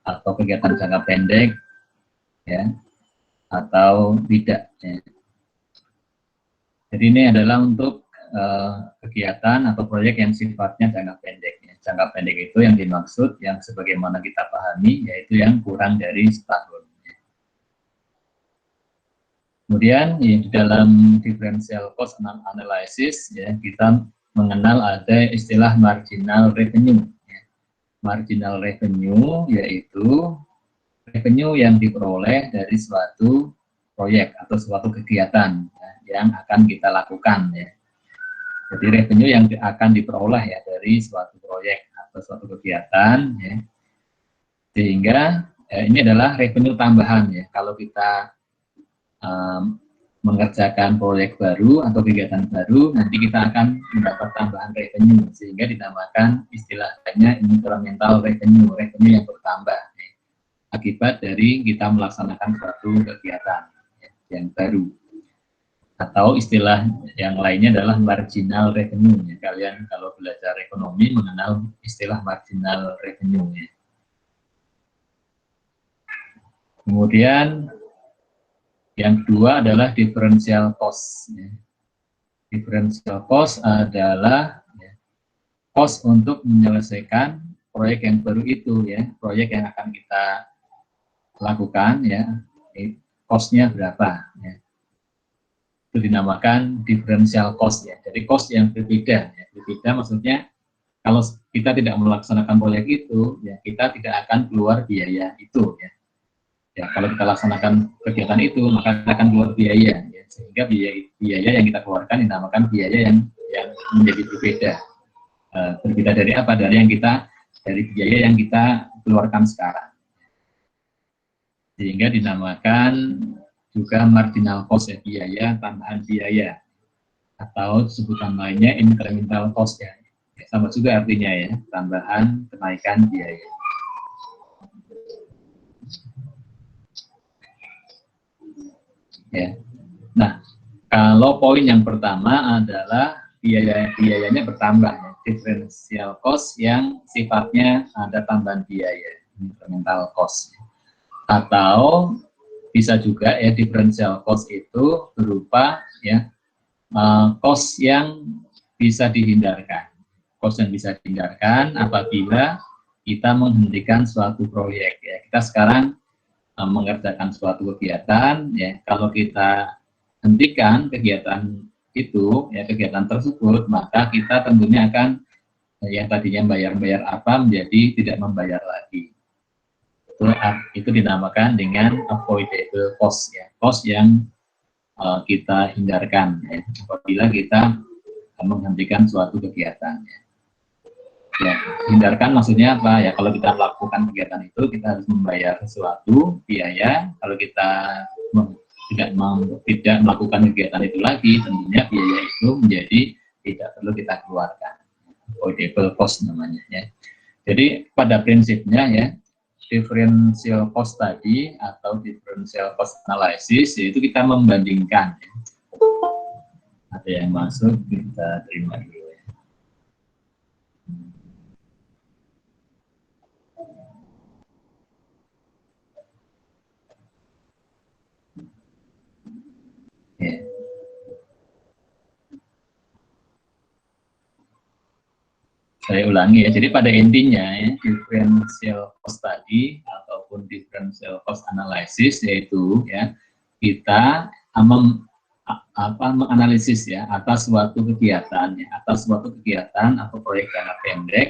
atau kegiatan jangka pendek, ya, atau tidak. Ya. Jadi ini adalah untuk kegiatan atau proyek yang sifatnya jangka pendek. Ya. Jangka pendek itu yang dimaksud, yang sebagaimana kita pahami, yaitu yang kurang dari setahun. Ya. Kemudian ya, di dalam differential cost analysis, ya, kita mengenal ada istilah marginal revenue. Ya. Marginal revenue yaitu revenue yang diperoleh dari suatu proyek atau suatu kegiatan, ya, yang akan kita lakukan. Ya. Jadi revenue yang akan diperoleh ya dari suatu proyek atau suatu kegiatan, ya. Sehingga ini adalah revenue tambahan ya. Kalau kita mengerjakan proyek baru atau kegiatan baru, nanti kita akan mendapat tambahan revenue, sehingga dinamakan istilahnya incremental revenue, revenue yang bertambah ya, akibat dari kita melaksanakan suatu kegiatan ya, yang baru. Atau istilah yang lainnya adalah marginal revenue. Ya. Kalian kalau belajar ekonomi mengenal istilah marginal revenue. Ya. Kemudian yang kedua adalah differential cost. Ya. Differential cost adalah ya, cost untuk menyelesaikan proyek yang baru itu, ya, proyek yang akan kita lakukan, ya, cost-nya berapa. Ya. Itu dinamakan differential cost ya. Jadi cost yang berbeda, ya. Berbeda maksudnya kalau kita tidak melaksanakan proyek itu, ya kita tidak akan keluar biaya itu ya. Ya kalau kita laksanakan kegiatan itu, maka kita akan keluar biaya, ya. Sehingga biaya yang kita keluarkan dinamakan biaya yang menjadi berbeda. Berbeda dari apa? Dari biaya yang kita keluarkan sekarang. Sehingga dinamakan juga marginal cost ya, biaya tambahan biaya, atau sebutan lainnya incremental cost ya. Sama juga artinya ya, tambahan kenaikan biaya. Ya. Nah, kalau poin yang pertama adalah biayanya bertambah ya. Differential cost yang sifatnya ada tambahan biaya, incremental cost. Atau bisa juga ya differential cost itu berupa ya cost yang bisa dihindarkan. Cost yang bisa dihindarkan apabila kita menghentikan suatu proyek ya. Kita sekarang mengerjakan suatu kegiatan ya, kalau kita hentikan kegiatan itu ya, kegiatan tersebut, maka kita tentunya akan yang tadinya bayar apa menjadi tidak membayar lagi. Itu dinamakan dengan avoidable cost ya, cost yang kita hindarkan ya, apabila kita menghentikan suatu kegiatan ya. Ya, hindarkan maksudnya apa ya? Kalau kita melakukan kegiatan itu, kita harus membayar sesuatu biaya. Kalau kita tidak melakukan kegiatan itu lagi, tentunya biaya itu menjadi tidak perlu kita keluarkan. Avoidable cost namanya ya. Jadi pada prinsipnya ya, differential cost tadi atau differential cost analysis yaitu kita membandingkan. Ya. Ada yang masuk, kita terima dulu. Ya. Saya ulangi ya, jadi pada intinya ya, differential cost tadi ataupun differential cost analysis yaitu ya kita menganalisis ya atas suatu kegiatan ya, atas suatu kegiatan atau proyek jangka pendek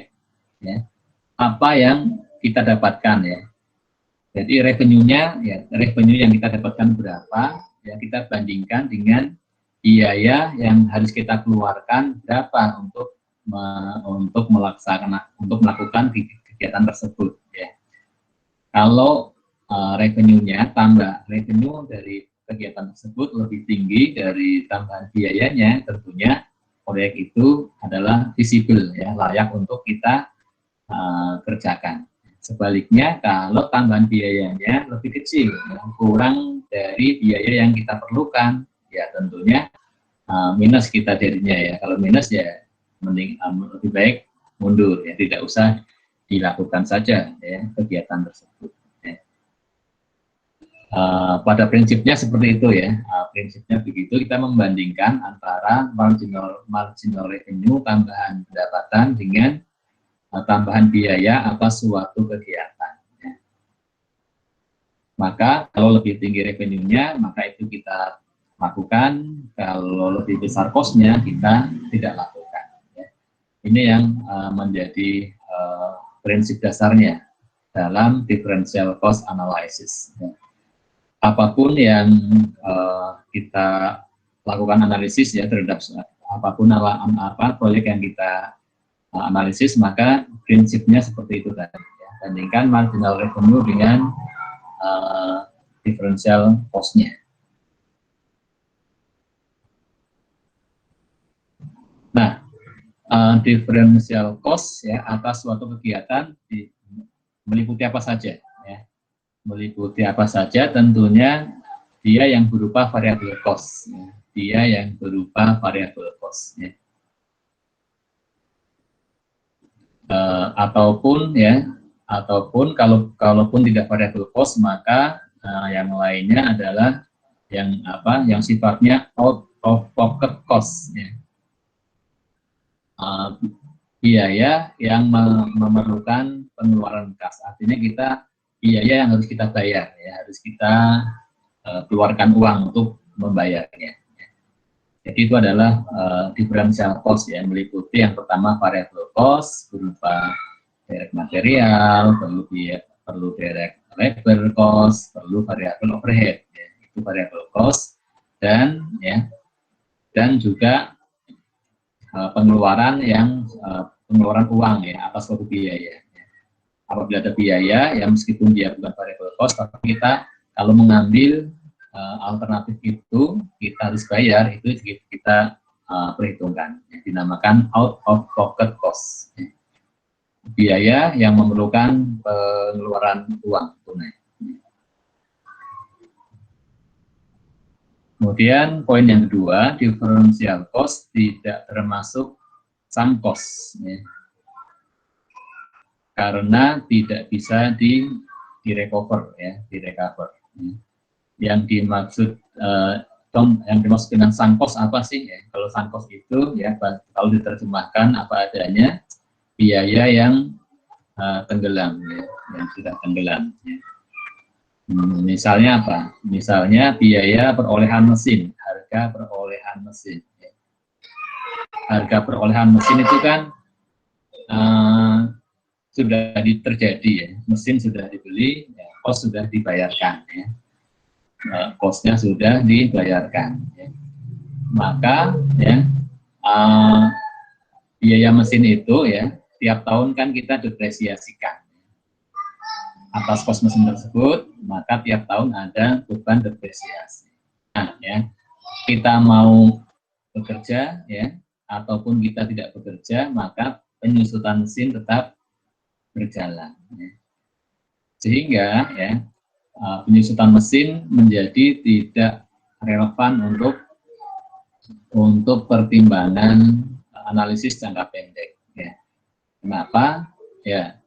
ya, apa yang kita dapatkan ya. Jadi revenue-nya ya, revenue yang kita dapatkan berapa ya, kita bandingkan dengan biaya yang harus kita keluarkan berapa untuk melakukan kegiatan tersebut ya. Kalau revenue-nya tambah, revenue dari kegiatan tersebut lebih tinggi dari tambahan biayanya, tentunya proyek itu adalah visible ya, layak untuk kita kerjakan. Sebaliknya kalau tambahan biayanya lebih kecil, ya, kurang dari biaya yang kita perlukan, ya tentunya minus kita jadinya ya. Kalau minus ya mending lebih baik mundur ya, tidak usah dilakukan saja ya kegiatan tersebut. Ya. Pada prinsipnya seperti itu ya. Prinsipnya begitu, kita membandingkan antara marginal revenue, tambahan pendapatan, dengan tambahan biaya atas suatu kegiatan. Ya. Maka kalau lebih tinggi revenue-nya, maka itu kita lakukan. Kalau lebih besar cost-nya, kita tidak lakukan. Ya. Ini yang menjadi prinsip dasarnya dalam differential cost analysis. Ya. Apapun yang kita lakukan analisis ya terhadap apapun proyek yang kita analisis, maka prinsipnya seperti itu tadi. Ya. Bandingkan marginal revenue dengan differential cost-nya. Nah, differential cost ya atas suatu kegiatan meliputi apa saja? Ya. Meliputi apa saja? Tentunya dia yang berupa variable cost. Ya. Dia yang berupa variable cost. Ya. Ataupun kalaupun tidak variable cost, maka yang lainnya adalah yang sifatnya out of pocket cost. Ya. Biaya yang memerlukan pengeluaran kas, artinya biaya yang harus kita bayar, ya harus kita keluarkan uang untuk membayarnya. Jadi itu adalah differential cost ya, meliputi yang pertama variable cost berupa direct material, perlu direct labor cost, perlu variable overhead, ya. Itu variable cost, dan juga pengeluaran uang ya atas suatu biaya. Apabila ada biaya yang meskipun dia bukan variable cost, tapi kita kalau mengambil alternatif itu kita harus bayar, itu kita perhitungkan, ya, dinamakan out of pocket cost, ya. Biaya yang memerlukan pengeluaran uang tunai. Kemudian poin yang kedua, differential cost tidak termasuk sunk cost, ya. Karena tidak bisa direcover ya, direcover. Ya. Yang dimaksud dengan sunk cost apa sih? Ya? Kalau sunk cost itu ya kalau diterjemahkan apa adanya, biaya yang tenggelam, ya, yang sudah tenggelam. Ya. Misalnya apa? Misalnya biaya perolehan mesin, harga perolehan mesin. Ya. Harga perolehan mesin itu kan sudah terjadi ya, mesin sudah dibeli, ya, cost sudah dibayarkan, ya. Cost-nya sudah dibayarkan. Ya. Maka ya biaya mesin itu ya tiap tahun kan kita depresiasikan atas cost mesin tersebut, maka tiap tahun ada beban depresiasi. Nah, ya, kita mau bekerja ya ataupun kita tidak bekerja, maka penyusutan mesin tetap berjalan. Ya. Sehingga ya penyusutan mesin menjadi tidak relevan untuk pertimbangan analisis jangka pendek. Ya. Kenapa? Ya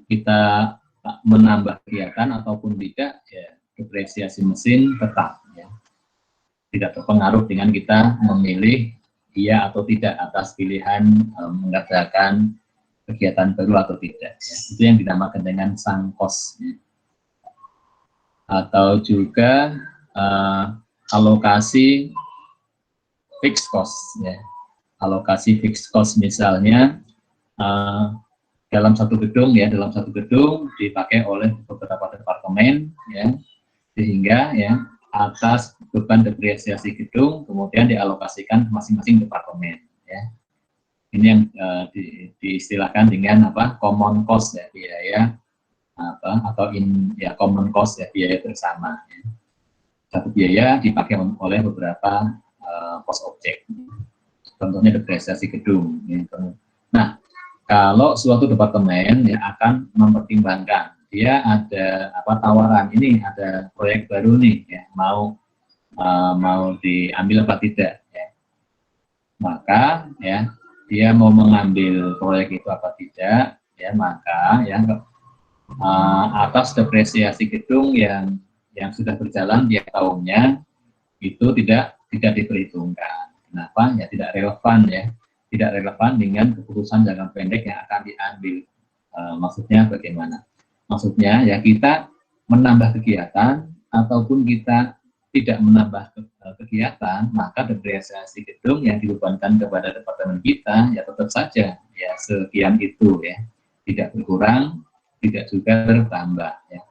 kita menambah kegiatan ataupun tidak, ya depresiasi mesin tetap ya. Tidak terpengaruh dengan kita memilih iya atau tidak atas pilihan mengerjakan kegiatan baru atau tidak. Ya. Itu yang dinamakan dengan sunk cost. Ya. Atau juga alokasi fixed cost. Ya. Alokasi fixed cost misalnya dalam satu gedung dipakai oleh beberapa departemen ya, sehingga ya atas beban depresiasi gedung kemudian dialokasikan masing-masing departemen ya. Ini yang diistilahkan dengan apa, common cost ya, biaya atau common cost ya, biaya bersama ya. Satu biaya dipakai oleh beberapa cost objek, contohnya depresiasi gedung ya. Nah, kalau suatu departemen ya akan mempertimbangkan, dia ada tawaran, ini ada proyek baru nih ya, mau diambil apa tidak ya. Maka ya dia mau mengambil proyek itu apa tidak, ya maka ya atas depresiasi gedung yang sudah berjalan tiap tahunnya itu tidak diperhitungkan. Kenapa? Ya tidak relevan ya, tidak relevan dengan keputusan jangka pendek yang akan diambil. Maksudnya bagaimana? Maksudnya ya kita menambah kegiatan ataupun kita tidak menambah kegiatan, maka depresiasi gedung yang dibebankan kepada departemen kita ya tetap saja ya sekian itu ya, tidak berkurang, tidak juga bertambah ya.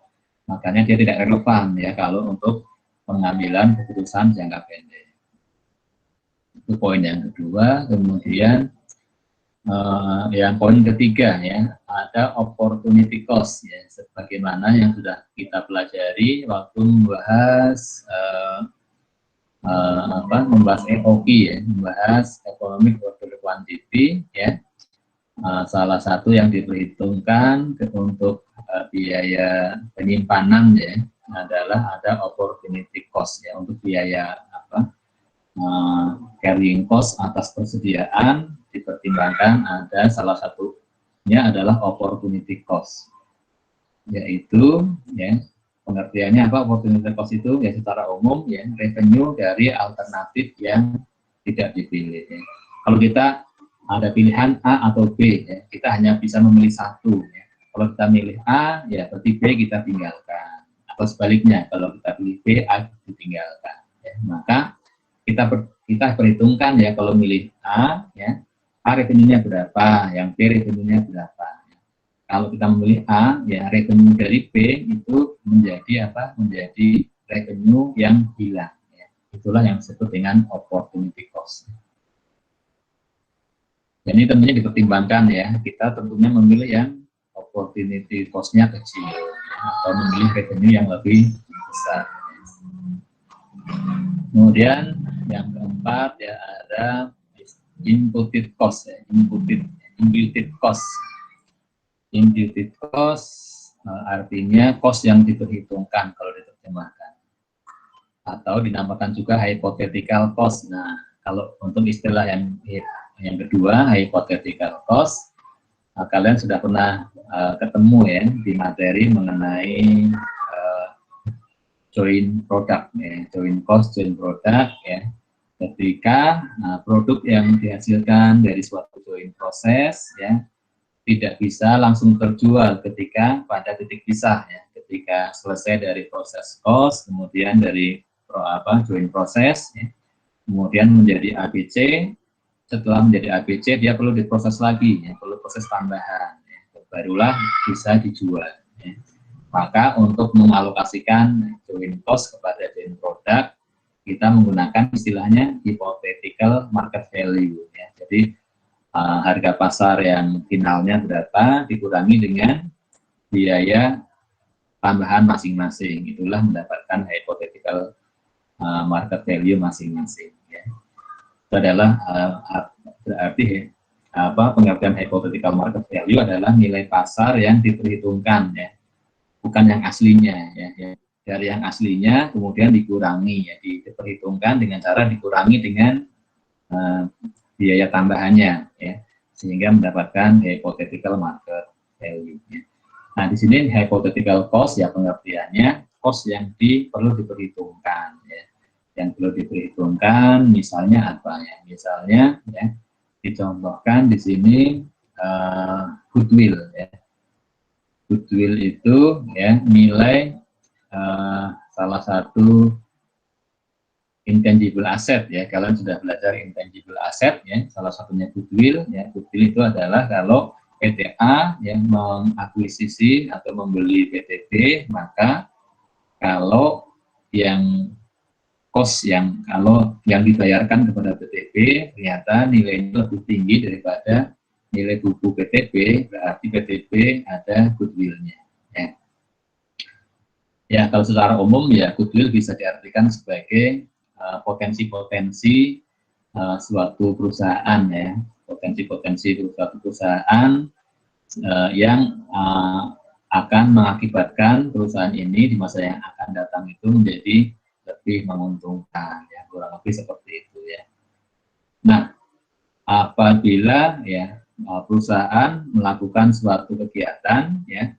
Makanya dia tidak relevan ya kalau untuk pengambilan keputusan jangka pendek. Itu poin yang kedua. Kemudian yang poin ketiga ya, ada opportunity cost ya, sebagaimana yang sudah kita pelajari waktu membahas membahas EOQ ya, membahas economic order quantity ya. Salah satu yang diperhitungkan untuk biaya penyimpanan ya adalah ada opportunity cost ya, untuk biaya carrying cost atas persediaan dipertimbangkan. Ada salah satunya adalah opportunity cost, yaitu ya pengertiannya apa opportunity cost itu ya secara umum ya revenue dari alternatif yang tidak dipilih ya. Kalau kita ada pilihan A atau B ya, kita hanya bisa memilih satu ya. Kalau kita milih A ya berarti B kita tinggalkan, atau sebaliknya kalau kita pilih B A ditinggalkan ya. Maka kita perhitungkan ya, kalau milih A ya A revenue-nya berapa, yang B revenue-nya berapa. Kalau kita memilih A ya revenue dari B itu menjadi apa, menjadi revenue yang hilang ya. Itulah yang disebut dengan opportunity cost. Jadi tentunya dipertimbangkan ya, kita tentunya memilih yang opportunity cost-nya kecil ya, atau memilih revenue yang lebih besar. Kemudian yang keempat ya ada imputed cost ya, imputed cost. Imputed cost artinya cost yang diperhitungkan kalau diterjemahkan, atau dinamakan juga hypothetical cost. Nah, kalau untuk istilah yang kedua hypothetical cost, kalian sudah pernah ketemu ya di materi mengenai joint product ya, joint cost, joint product ya. Ketika produk yang dihasilkan dari suatu joint proses ya tidak bisa langsung terjual ketika pada titik pisah ya, ketika selesai dari proses cost, kemudian dari joint proses ya, kemudian menjadi ABC. Setelah menjadi ABC dia perlu diproses lagi ya, perlu proses tambahan ya, barulah bisa dijual ya. Maka untuk mengalokasikan joint cost kepada joint product, kita menggunakan istilahnya hypothetical market value ya. Jadi harga pasar yang finalnya berapa dikurangi dengan biaya tambahan masing-masing, itulah mendapatkan hypothetical market value masing-masing ya. Itu adalah berarti pengertian hypothetical market value adalah nilai pasar yang diperhitungkan ya, bukan yang aslinya ya. Dari yang aslinya kemudian dikurangi ya, diperhitungkan dengan cara dikurangi dengan biaya tambahannya ya, sehingga mendapatkan hypothetical market value ya. Nah, di sini hypothetical cost ya pengertiannya cost yang perlu diperhitungkan ya. Yang perlu diperhitungkan misalnya apa ya? Misalnya ya dicontohkan di sini goodwill ya. Goodwill itu ya nilai salah satu intangible asset ya. Kalian sudah belajar intangible asset ya, salah satunya goodwill ya. Goodwill itu adalah kalau PT A yang mengakuisisi atau membeli PT B, maka kalau yang cost kalau yang dibayarkan kepada PT B ternyata nilainya lebih tinggi daripada nilai buku PT B, berarti PT B ada goodwill-nya ya. Ya, kalau secara umum ya goodwill bisa diartikan sebagai potensi-potensi suatu perusahaan ya, potensi-potensi suatu perusahaan yang akan mengakibatkan perusahaan ini di masa yang akan datang itu menjadi lebih menguntungkan ya, kurang lebih seperti itu ya. Nah, apabila ya perusahaan melakukan suatu kegiatan, ya,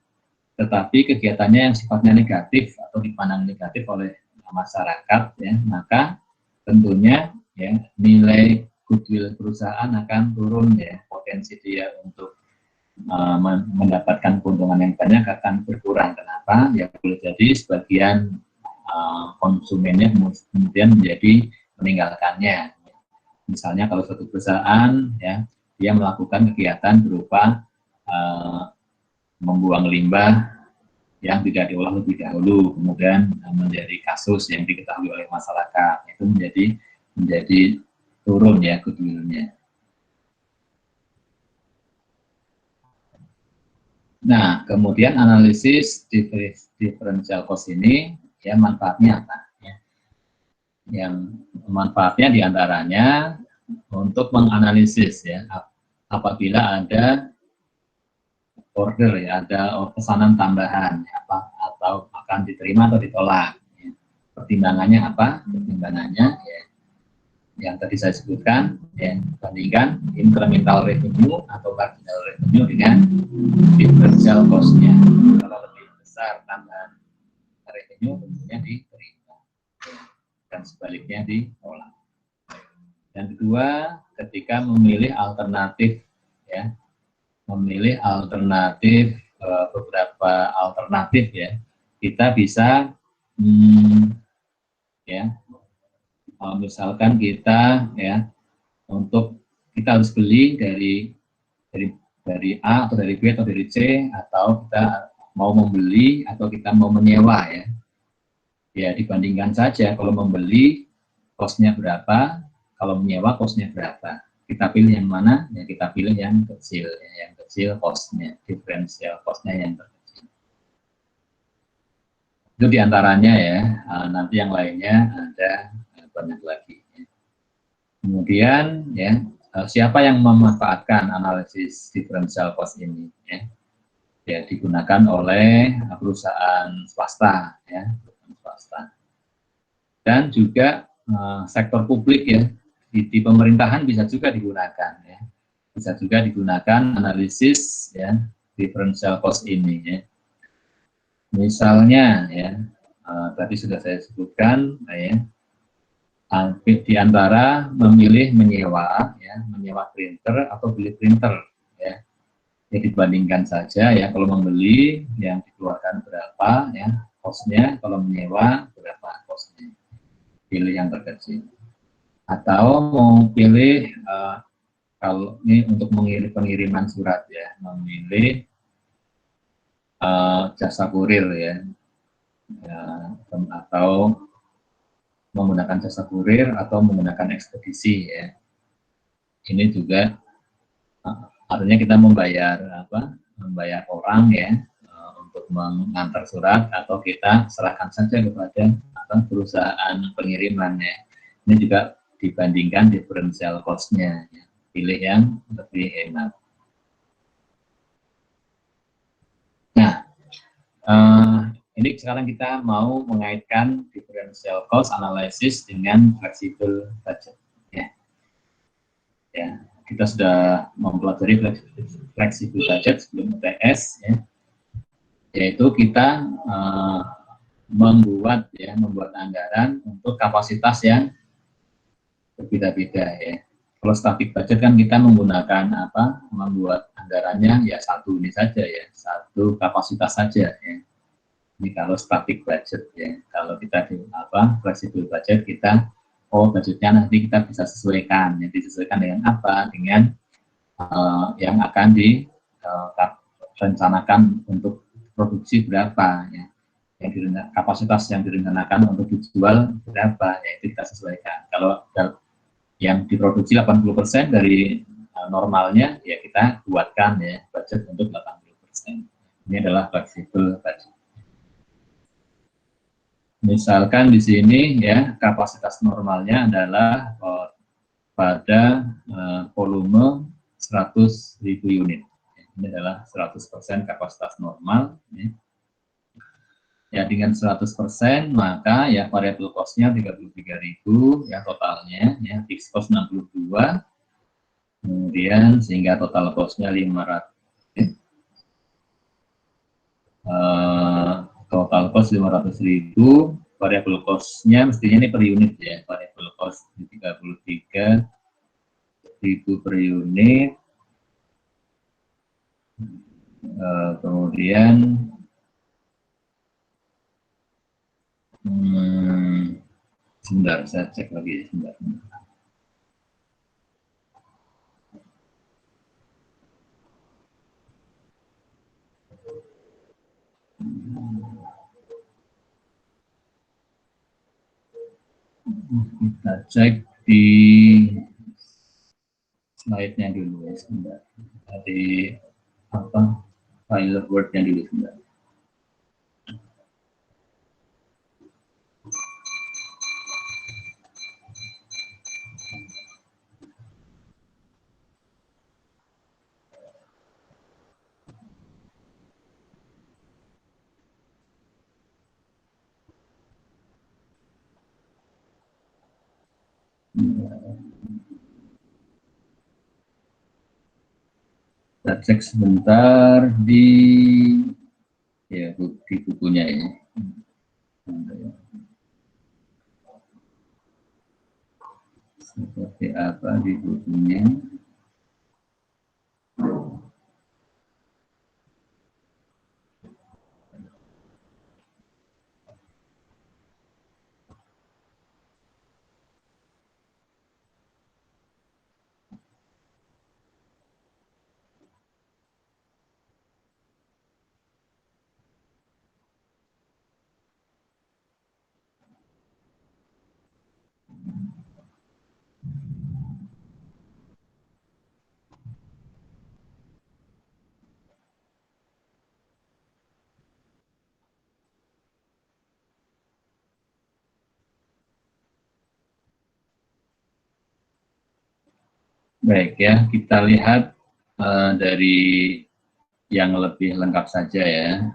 tetapi kegiatannya yang sifatnya negatif atau dipandang negatif oleh masyarakat, ya, maka tentunya ya nilai goodwill perusahaan akan turun, ya, potensi dia untuk mendapatkan keuntungan yang banyak akan berkurang. Kenapa? Ya boleh jadi sebagian konsumennya kemudian menjadi meninggalkannya. Misalnya kalau suatu perusahaan, ya, dia melakukan kegiatan berupa membuang limbah yang tidak diolah lebih dahulu, kemudian menjadi kasus yang diketahui oleh masyarakat, itu menjadi turun, ya, goodwill-nya. Nah, kemudian analisis differential cost ini, ya, manfaatnya apa? Ya. Yang manfaatnya diantaranya untuk menganalisis, ya, apabila ada order, ya, ada pesanan tambahan, ya, atau akan diterima atau ditolak. Ya. Pertimbangannya apa? Pertimbangannya, ya, yang tadi saya sebutkan, ya, bandingkan incremental revenue atau marginal revenue dengan differential cost-nya. Kalau lebih besar tambahan revenue, tentunya diterima, dan sebaliknya ditolak. Yang kedua, ketika memilih alternatif, ya, memilih alternatif, beberapa alternatif, ya, kita bisa ya, misalkan kita, ya, untuk kita harus beli dari A atau dari B atau dari C, atau kita mau membeli atau kita mau menyewa, ya. Ya, dibandingkan saja, kalau membeli kosnya berapa, kalau menyewa kosnya berapa. Kita pilih yang mana? Ya, kita pilih yang kecil, ya, yang kecil kosnya, diferensial kosnya yang terkecil. Itu diantaranya, ya. Nanti yang lainnya ada banyak lagi. Ya. Kemudian, ya, siapa yang memanfaatkan analisis differential cost ini? Ya, ya, digunakan oleh perusahaan swasta, ya, swasta. Dan juga sektor publik, ya, di pemerintahan bisa juga digunakan, ya, bisa juga digunakan analisis, ya, differential cost ini, ya. Misalnya, ya, tadi sudah saya sebutkan, ya, di antara memilih menyewa, ya, menyewa printer atau beli printer, ya. Ya, dibandingkan saja, ya, kalau membeli yang dikeluarkan berapa, ya, cost-nya, kalau menyewa berapa cost-nya. Pilih yang terkecil. Atau mau pilih kalau ini untuk pengiriman surat, ya, memilih jasa kurir, ya, atau menggunakan jasa kurir atau menggunakan ekspedisi, ya. Ini juga artinya kita membayar orang, ya, untuk mengantar surat, atau kita serahkan saja kepada perusahaan pengiriman, ya. Ini juga dibandingkan differential cost-nya, ya. Pilih yang lebih hemat. Nah, ini sekarang kita mau mengaitkan differential cost analysis dengan flexible budget. Ya, ya, kita sudah mempelajari flexible budget sebelum UTS, ya, yaitu kita membuat anggaran untuk kapasitas yang berbeda-beda, ya. Kalau static budget kan kita menggunakan membuat anggarannya ya satu ini saja, ya, satu kapasitas saja, ya. Ini kalau static budget, ya. Kalau kita di flexible budget, kita budgetnya nanti kita bisa sesuaikan, ya, disesuaikan dengan apa, dengan yang akan direncanakan untuk produksi berapa, ya. Kapasitas yang direncanakan untuk dijual berapa, ya, itu kita sesuaikan. Kalau yang diproduksi 80% dari normalnya, ya kita buatkan, ya, budget untuk 80%. Ini adalah flexible budget. Misalkan di sini, ya, kapasitas normalnya adalah pada volume 100.000 unit. Ini adalah 100% kapasitas normal, ya. Ya, dengan 100%, maka ya variable cost-nya 33.000, ya, totalnya, ya, fixed cost 62, Kemudian sehingga total cost-nya 500, total cost 500.000, variable cost-nya mestinya ini per unit ya, variable cost 33.000 per unit. Kemudian sebentar, saya cek lagi sebentar. Kita cek di slide-nya dulu ya, sebentar. Di apa, file Word-nya dulu sebentar. Kita cek sebentar di ya di bukunya ini. Seperti apa di bukunya? Baik ya, kita lihat dari yang lebih lengkap saja ya.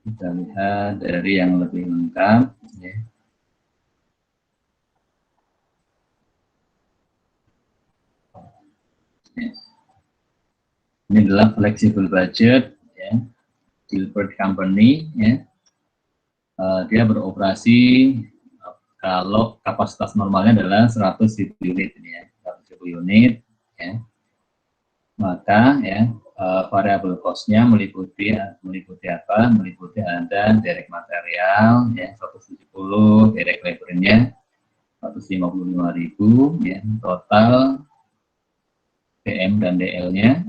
Kita lihat dari yang lebih lengkap. Ya. Ini adalah flexible budget, ya. Gilbert Company, ya. Dia beroperasi kalau kapasitas normalnya adalah 100.000 unit, ini ya, 100.000 unit, ya. Maka ya variable cost-nya meliputi apa? Meliputi ada direct material ya 170, direct labor-nya 155.000, ya, total PM dan DL-nya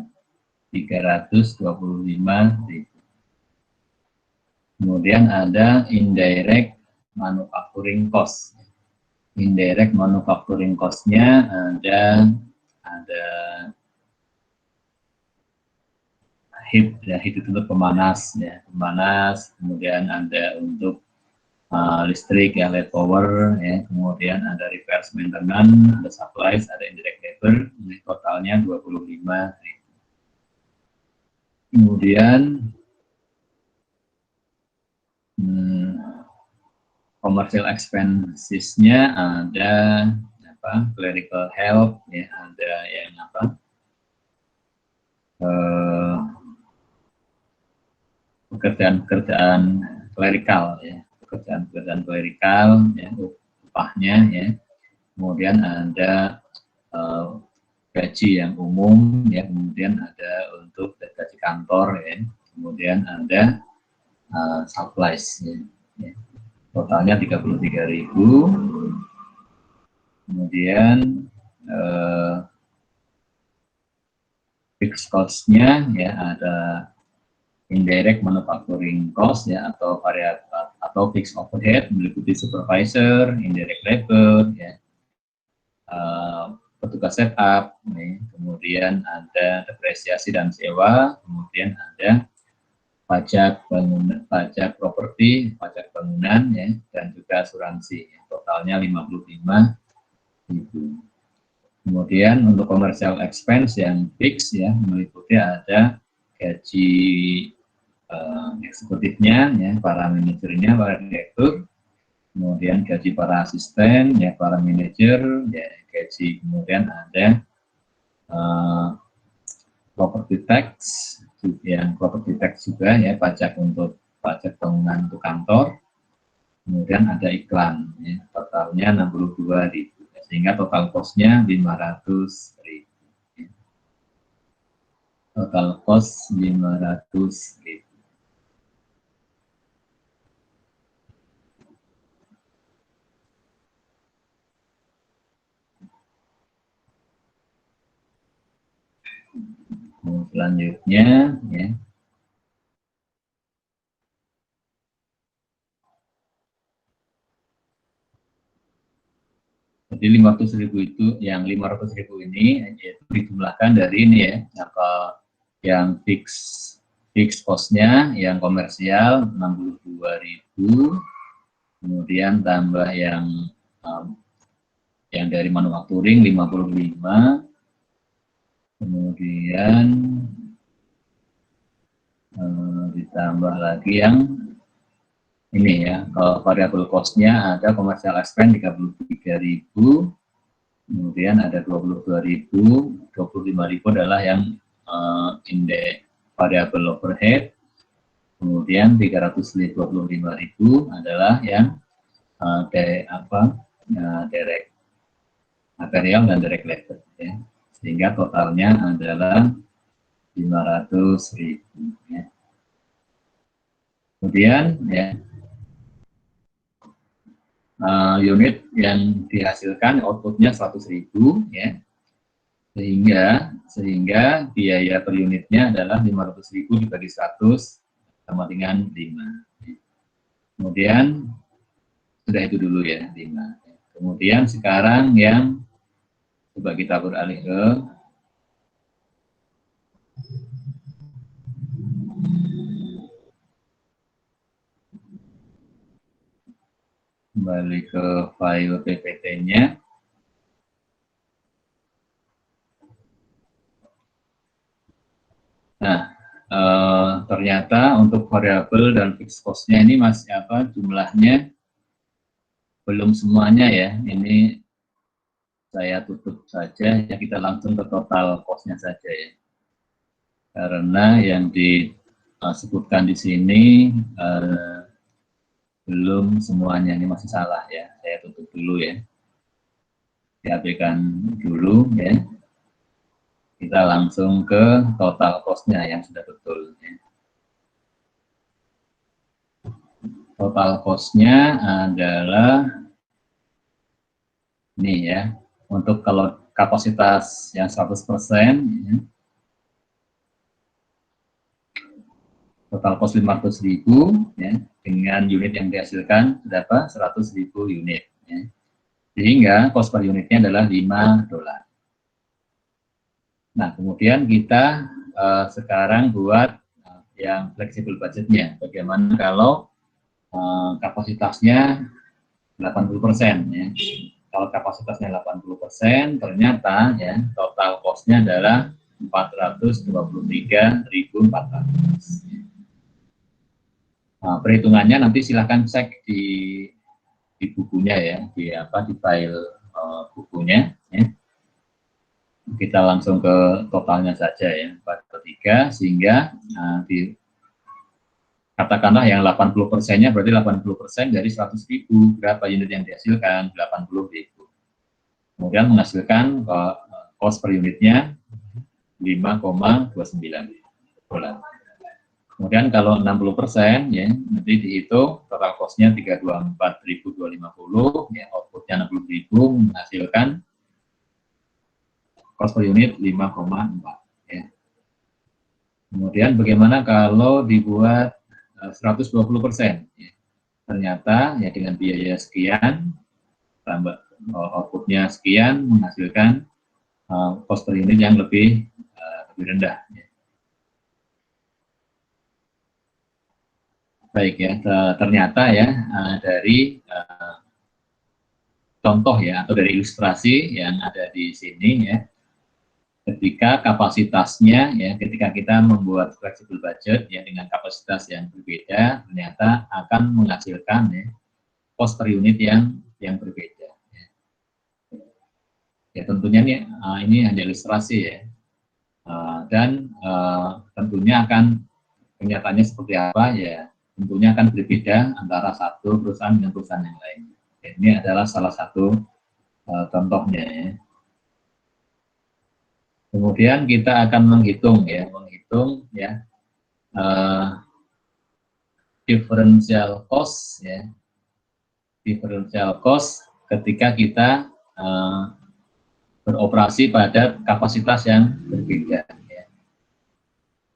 325.000. Kemudian ada indirect manufacturing cost. Indirect manufacturing cost-nya ada heat, ya, heat itu untuk pemanas, ya, pemanas. Kemudian ada untuk listrik, ya, light power, ya. Kemudian ada repairs, maintenance, ada supplies, ada indirect labor. Ini totalnya 25.000. Kemudian commercial expenses-nya ada apa? Clerical help, ya, ada yang apa? Pekerjaan-pekerjaan klerikal, ya, pekerjaan-pekerjaan klerikal, ya, upahnya, ya. Kemudian ada gaji yang umum, ya. Kemudian ada untuk gaji kantor, ya. Kemudian ada supplies, ya. Totalnya 33.000. Kemudian fixed cost-nya, ya, ada indirect manufacturing cost, ya, atau variable atau fixed overhead meliputi supervisor, indirect labor, ya, petugas setup, ya. Kemudian ada depresiasi dan sewa, kemudian ada pajak bangunan, pajak properti, pajak bangunan, ya, dan juga asuransi, ya. Totalnya 55.000. Kemudian untuk commercial expense yang fix, ya, meliputi ada gaji eksekutifnya, ya, para manajernya, para direktur, kemudian gaji para asisten, ya para manajer, ya gaji, kemudian ada property tax, yang property tax juga ya, pajak pajak bangunan untuk kantor, kemudian ada iklan, ya, totalnya 62.000, sehingga total cost-nya 500.000. Total cost 500.000. Selanjutnya, ya. Jadi 500.000 itu, yang 500.000 ini yaitu dijumlahkan dari ini ya, yang fix cost-nya, yang komersial 62.000, kemudian tambah yang dari manufacturing 55, kemudian ditambah lagi yang ini ya, kalau variable cost-nya ada commercial expense 33.000, kemudian ada 22.000, 25.000 adalah yang indeks variable overhead, kemudian 325.000 adalah yang direct material dan direct labor, ya. Sehingga totalnya adalah 500.000, ya. Kemudian ya, unit yang dihasilkan outputnya 100.000, ya, sehingga biaya per unitnya adalah 500.000 dibagi 100 sama dengan 5. Kemudian sudah itu dulu ya, 5. Kemudian sekarang yang coba kita beralih ke kembali ke file PPT-nya. Nah, ternyata untuk variabel dan fixed cost-nya ini masih jumlahnya belum semuanya ya. Ini saya tutup saja, ya kita langsung ke total cost-nya saja ya. Karena yang disebutkan di sini belum semuanya, ini masih salah ya. Saya tutup dulu ya. Diabaikan dulu ya. Kita langsung ke total cost-nya yang sudah betul. Ya. Total cost-nya adalah ini ya. Untuk kalau kapasitas yang 100%, ya, total cost 500.000 ya, dengan unit yang dihasilkan berapa? 100.000 unit. Ya. Sehingga cost per unitnya adalah $5. Nah, kemudian kita sekarang buat yang fleksibel budgetnya. Bagaimana kalau kapasitasnya 80%, ya. Kalau kapasitasnya 80%, ternyata ya total cost-nya adalah 423.400. Nah, perhitungannya nanti silahkan cek di bukunya ya, di file bukunya. Ya. Kita langsung ke totalnya saja ya, 423, sehingga katakanlah yang 80%-nya berarti 80% dari 100.000, berapa unit yang dihasilkan? 80.000. Kemudian menghasilkan cost per unitnya 5,29 dolar. Kemudian kalau 60% ya, nanti dihitung total cost-nya 324.250, ya, output-nya 60.000, menghasilkan cost per unit 5,4. Ya. Kemudian bagaimana kalau dibuat 120%? Ya. Ternyata ya dengan biaya sekian, tambah outputnya sekian, menghasilkan cost per unit yang lebih rendah. Ya. Baik ya, ternyata ya dari contoh ya atau dari ilustrasi yang ada di sini ya, ketika kapasitasnya ya, ketika kita membuat flexible budget ya dengan kapasitas yang berbeda, ternyata akan menghasilkan ya cost per unit yang berbeda. Ya tentunya ini hanya ilustrasi ya, dan tentunya akan kenyataannya seperti apa ya, tentunya akan berbeda antara satu perusahaan dengan perusahaan yang lain. Ya, ini adalah salah satu contohnya ya. Kemudian kita akan menghitung ya differential cost ya, differential cost ketika kita beroperasi pada kapasitas yang berbeda. Ya.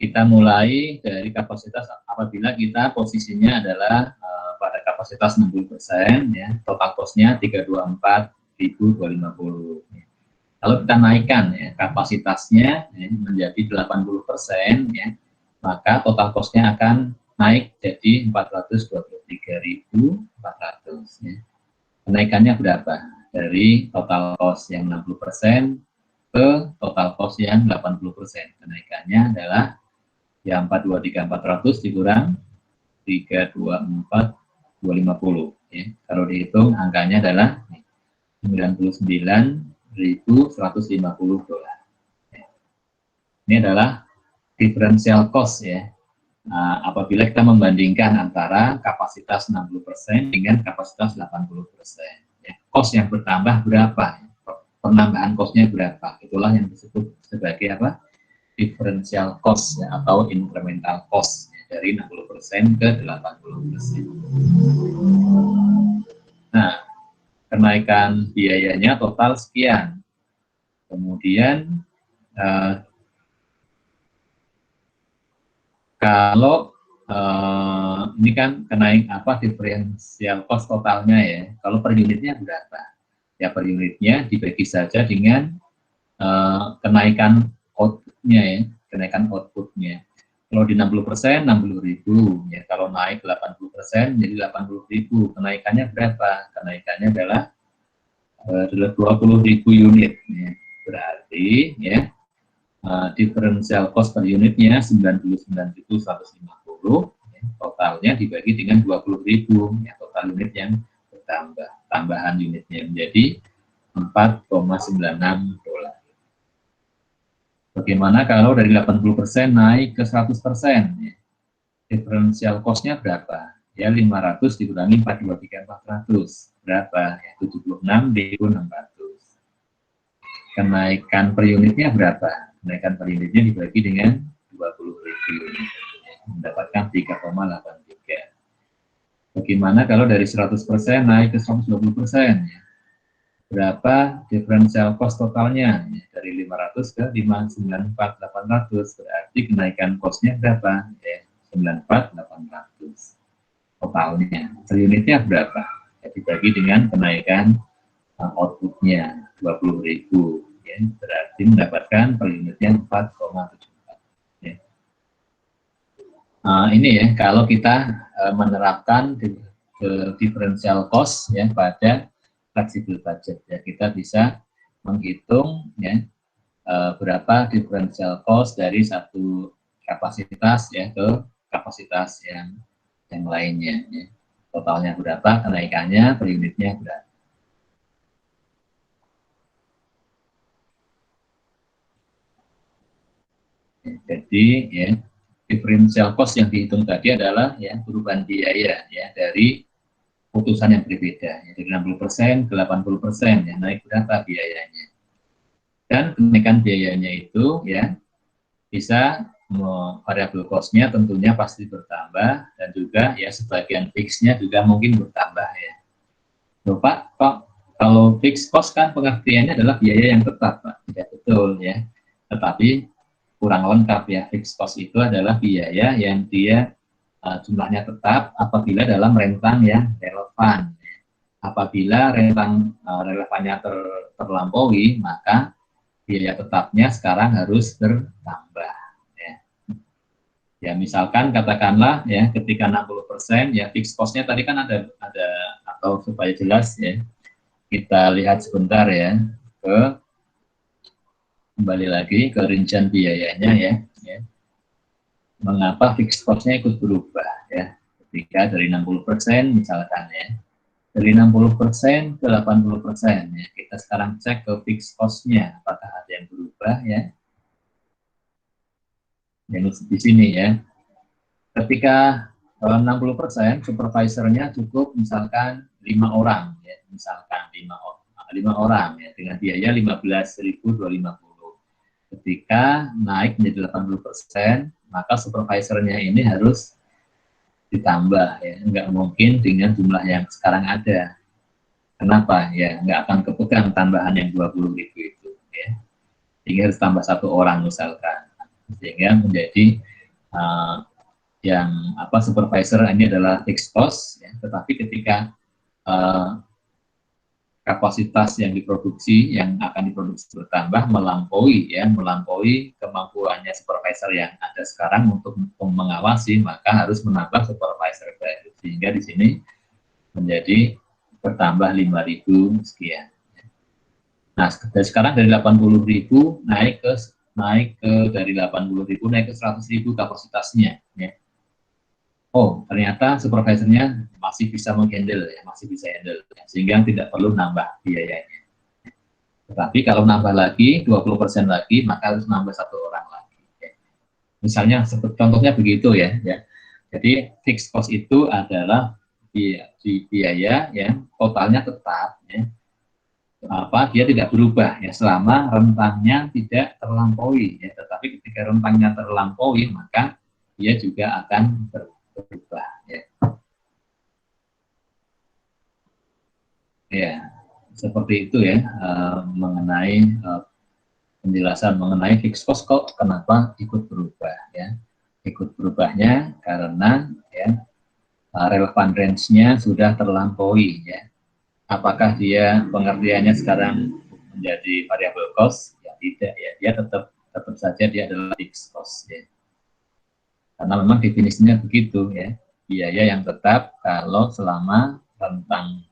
Kita mulai dari kapasitas apabila kita posisinya adalah pada kapasitas 60%, ya, total cost-nya 324.250. Ya. Kalau kita naikkan ya, kapasitasnya ya, menjadi 80%, ya, maka total cost-nya akan naik jadi 423.400. Ya. Kenaikannya berapa? Dari total cost yang 60% ke total cost yang 80%. Kenaikannya adalah yang 423.400 dikurang 324.250. Ya. Kalau dihitung angkanya adalah 99.150 dolar. Ya. Ini adalah differential cost ya. Nah, apabila kita membandingkan antara kapasitas 60% dengan kapasitas 80%. Ya, cost yang bertambah berapa? Penambahan cost-nya berapa? Itulah yang disebut sebagai apa? Differential cost ya, atau incremental cost ya, dari 60% ke 80%. Nah, kenaikan biayanya total sekian. Kemudian kalau ini kan kenaik apa diferensial cost totalnya ya. Kalau per unitnya berapa? Ya per unitnya dibagi saja dengan kenaikan outputnya ya, kenaikan outputnya. Kalau di 60% 60.000 ya. Kalau naik 80% jadi 80.000. Kenaikannya berapa? Kenaikannya adalah 20.000 unit. Ya. Berarti ya. Differential cost per unitnya 99.150, ya, totalnya dibagi dengan 20.000, ya, total unit yang bertambah, tambahan unitnya menjadi 4,96 dolar. Bagaimana kalau dari 80% naik ke 100%? Ya, differential cost-nya berapa? Ya 500 dikurangi 423.400 berapa? Ya 76.600. Kenaikan per unitnya berapa? Kenaikan per unitnya dibagi dengan 20.000 unit, mendapatkan 3,83. Bagaimana kalau dari 100% naik ke 120%? Berapa differential cost totalnya? Dari 500 ke 594.800, berarti kenaikan cost-nya berapa? 94.800 totalnya. Per unitnya berapa? Dibagi dengan kenaikan outputnya 20.000. Ya, berarti mendapatkan per unitnya 4,74. Ya. Ini ya kalau kita menerapkan differential cost ya pada flexible budget ya, kita bisa menghitung ya berapa differential cost dari satu kapasitas ya ke kapasitas yang lainnya ya. Totalnya berapa, kenaikannya per unitnya berapa. Jadi ya differential cost yang dihitung tadi adalah ya perubahan biaya ya dari putusan yang berbeda ya, dari 60% ke 80% ya, naik berapa biayanya. Dan kenaikan biayanya itu ya bisa variabel cost-nya tentunya pasti bertambah, dan juga ya sebagian fix-nya juga mungkin bertambah ya. Loh, Pak, kalau fixed cost kan pengertiannya adalah biaya yang tetap, Pak. Ya betul ya. Tetapi kurang lengkap ya. Fixed cost itu adalah biaya yang dia jumlahnya tetap apabila dalam rentang yang relevan. Apabila rentang relevannya terlampaui, maka biaya tetapnya sekarang harus bertambah. Ya misalkan katakanlah ya ketika 60% ya fixed cost-nya tadi kan ada atau supaya jelas ya, kita lihat sebentar ya kembali lagi ke rincian biayanya ya. Mengapa fixed cost-nya ikut berubah ya ketika dari 60% misalkan ya dari 60% ke 80%. Ya. Kita sekarang cek ke fixed cost-nya, apakah ada yang berubah ya. Yang di sini ya. Ketika 60%, supervisornya cukup misalkan 5 orang, ya. Misalkan 5 orang ya, dengan biaya 15.250. Ketika naik menjadi 80%, maka supervisornya ini harus ditambah ya, nggak mungkin dengan jumlah yang sekarang ada. Kenapa? Ya nggak akan kepegang tambahan yang 20.000 itu ya. Sehingga harus tambah 1 orang misalkan, sehingga menjadi yang supervisor ini adalah fixed cost ya. Tetapi ketika kapasitas yang diproduksi, yang akan diproduksi bertambah melampaui kemampuannya supervisor yang ada sekarang untuk mengawasi, maka harus menambah supervisor baru, sehingga di sini menjadi bertambah 5.000 sekian. Nah, sekarang dari 80.000 naik ke dari 80.000 naik ke 100.000 kapasitasnya ya. Oh, ternyata supervisornya masih bisa menghandle ya, masih bisa handle ya, sehingga tidak perlu nambah biayanya. Tetapi kalau nambah lagi 20% lagi, maka harus nambah 1 orang lagi ya. Misalnya contohnya begitu ya. Jadi fixed cost itu adalah biaya yang totalnya tetap ya. Dia tidak berubah ya selama rentangnya tidak terlampaui ya. Tetapi ketika rentangnya terlampaui, maka dia juga akan berubah ya. Ya, seperti itu ya, mengenai penjelasan mengenai fixed cost kok kenapa ikut berubah ya. Ikut berubahnya karena ya relevan range-nya sudah terlampaui ya. Apakah dia pengertiannya sekarang menjadi variable cost? Ya tidak ya, dia tetap saja dia adalah fixed cost ya. Karena memang definisinya begitu ya, biaya yang tetap kalau selama rentang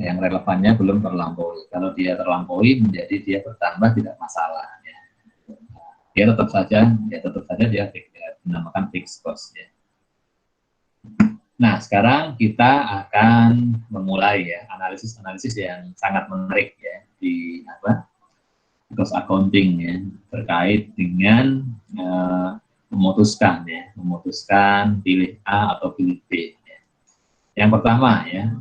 yang relevannya belum terlampaui. Kalau dia terlampaui menjadi dia bertambah tidak masalah ya. Dia tetap saja dia dinamakan fixed cost ya. Nah, sekarang kita akan memulai ya analisis yang sangat menarik ya di cost accounting ya, terkait dengan memutuskan pilih A atau pilih B ya. Yang pertama ya,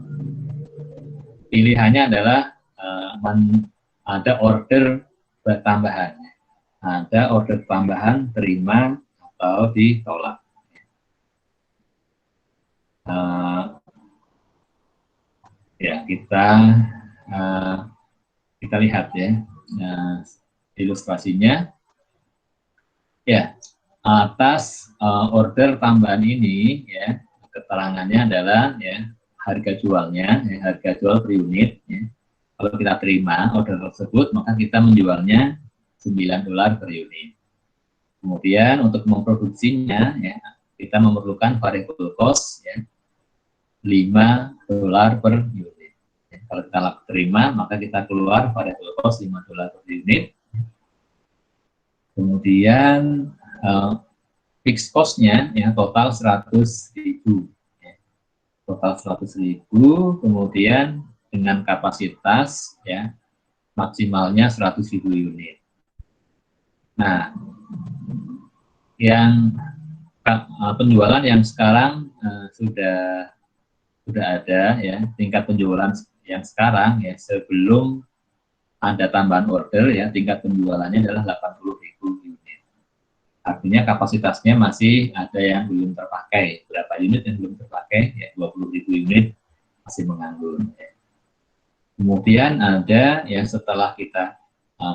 pilihannya adalah ada order tambahan, ada order tambahan terima atau ditolak. Ya kita lihat ya ilustrasinya ya. Atas order tambahan ini ya, keterangannya adalah ya harga jualnya ya, harga jual per unit ya. Kalau kita terima order tersebut, maka kita menjualnya $9 per unit. Kemudian untuk memproduksinya ya, kita memerlukan variable cost ya, $5 per unit. Ya, kalau kita terima, maka kita keluar variable cost $5 per unit. Kemudian fixed cost-nya ya total 100.000 ya. Total 100.000, kemudian dengan kapasitas ya maksimalnya 100.000 unit. Nah, yang penjualan yang sekarang sudah ada ya, tingkat penjualan yang sekarang ya sebelum ada tambahan order ya, tingkat penjualannya adalah 80.000 unit. Artinya kapasitasnya masih ada yang belum terpakai. Berapa unit yang belum terpakai? Ya 20.000 unit masih menganggur. Ya. Kemudian ada yang setelah kita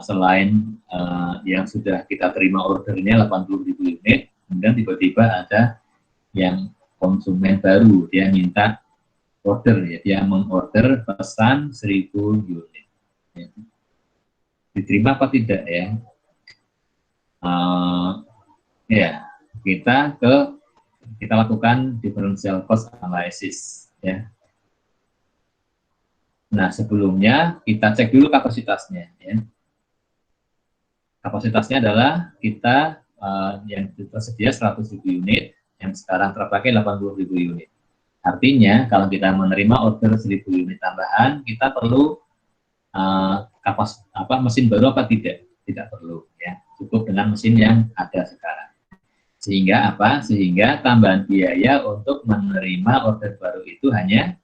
selain yang sudah kita terima ordernya 80.000 unit, kemudian tiba-tiba ada yang konsumen baru, dia minta order ya, dia mengorder pesan 1.000 unit. Ya. Diterima apa tidak ya? Ya, kita lakukan differential cost analysis ya. Nah, sebelumnya kita cek dulu kapasitasnya ya. Kapasitasnya adalah yang tersedia 100.000 unit, yang sekarang terpakai 80.000 unit. Artinya kalau kita menerima order 1000 unit tambahan, kita perlu mesin baru apa tidak? Tidak perlu, ya. Cukup dengan mesin yang ada sekarang. Sehingga apa? Sehingga tambahan biaya untuk menerima order baru itu hanya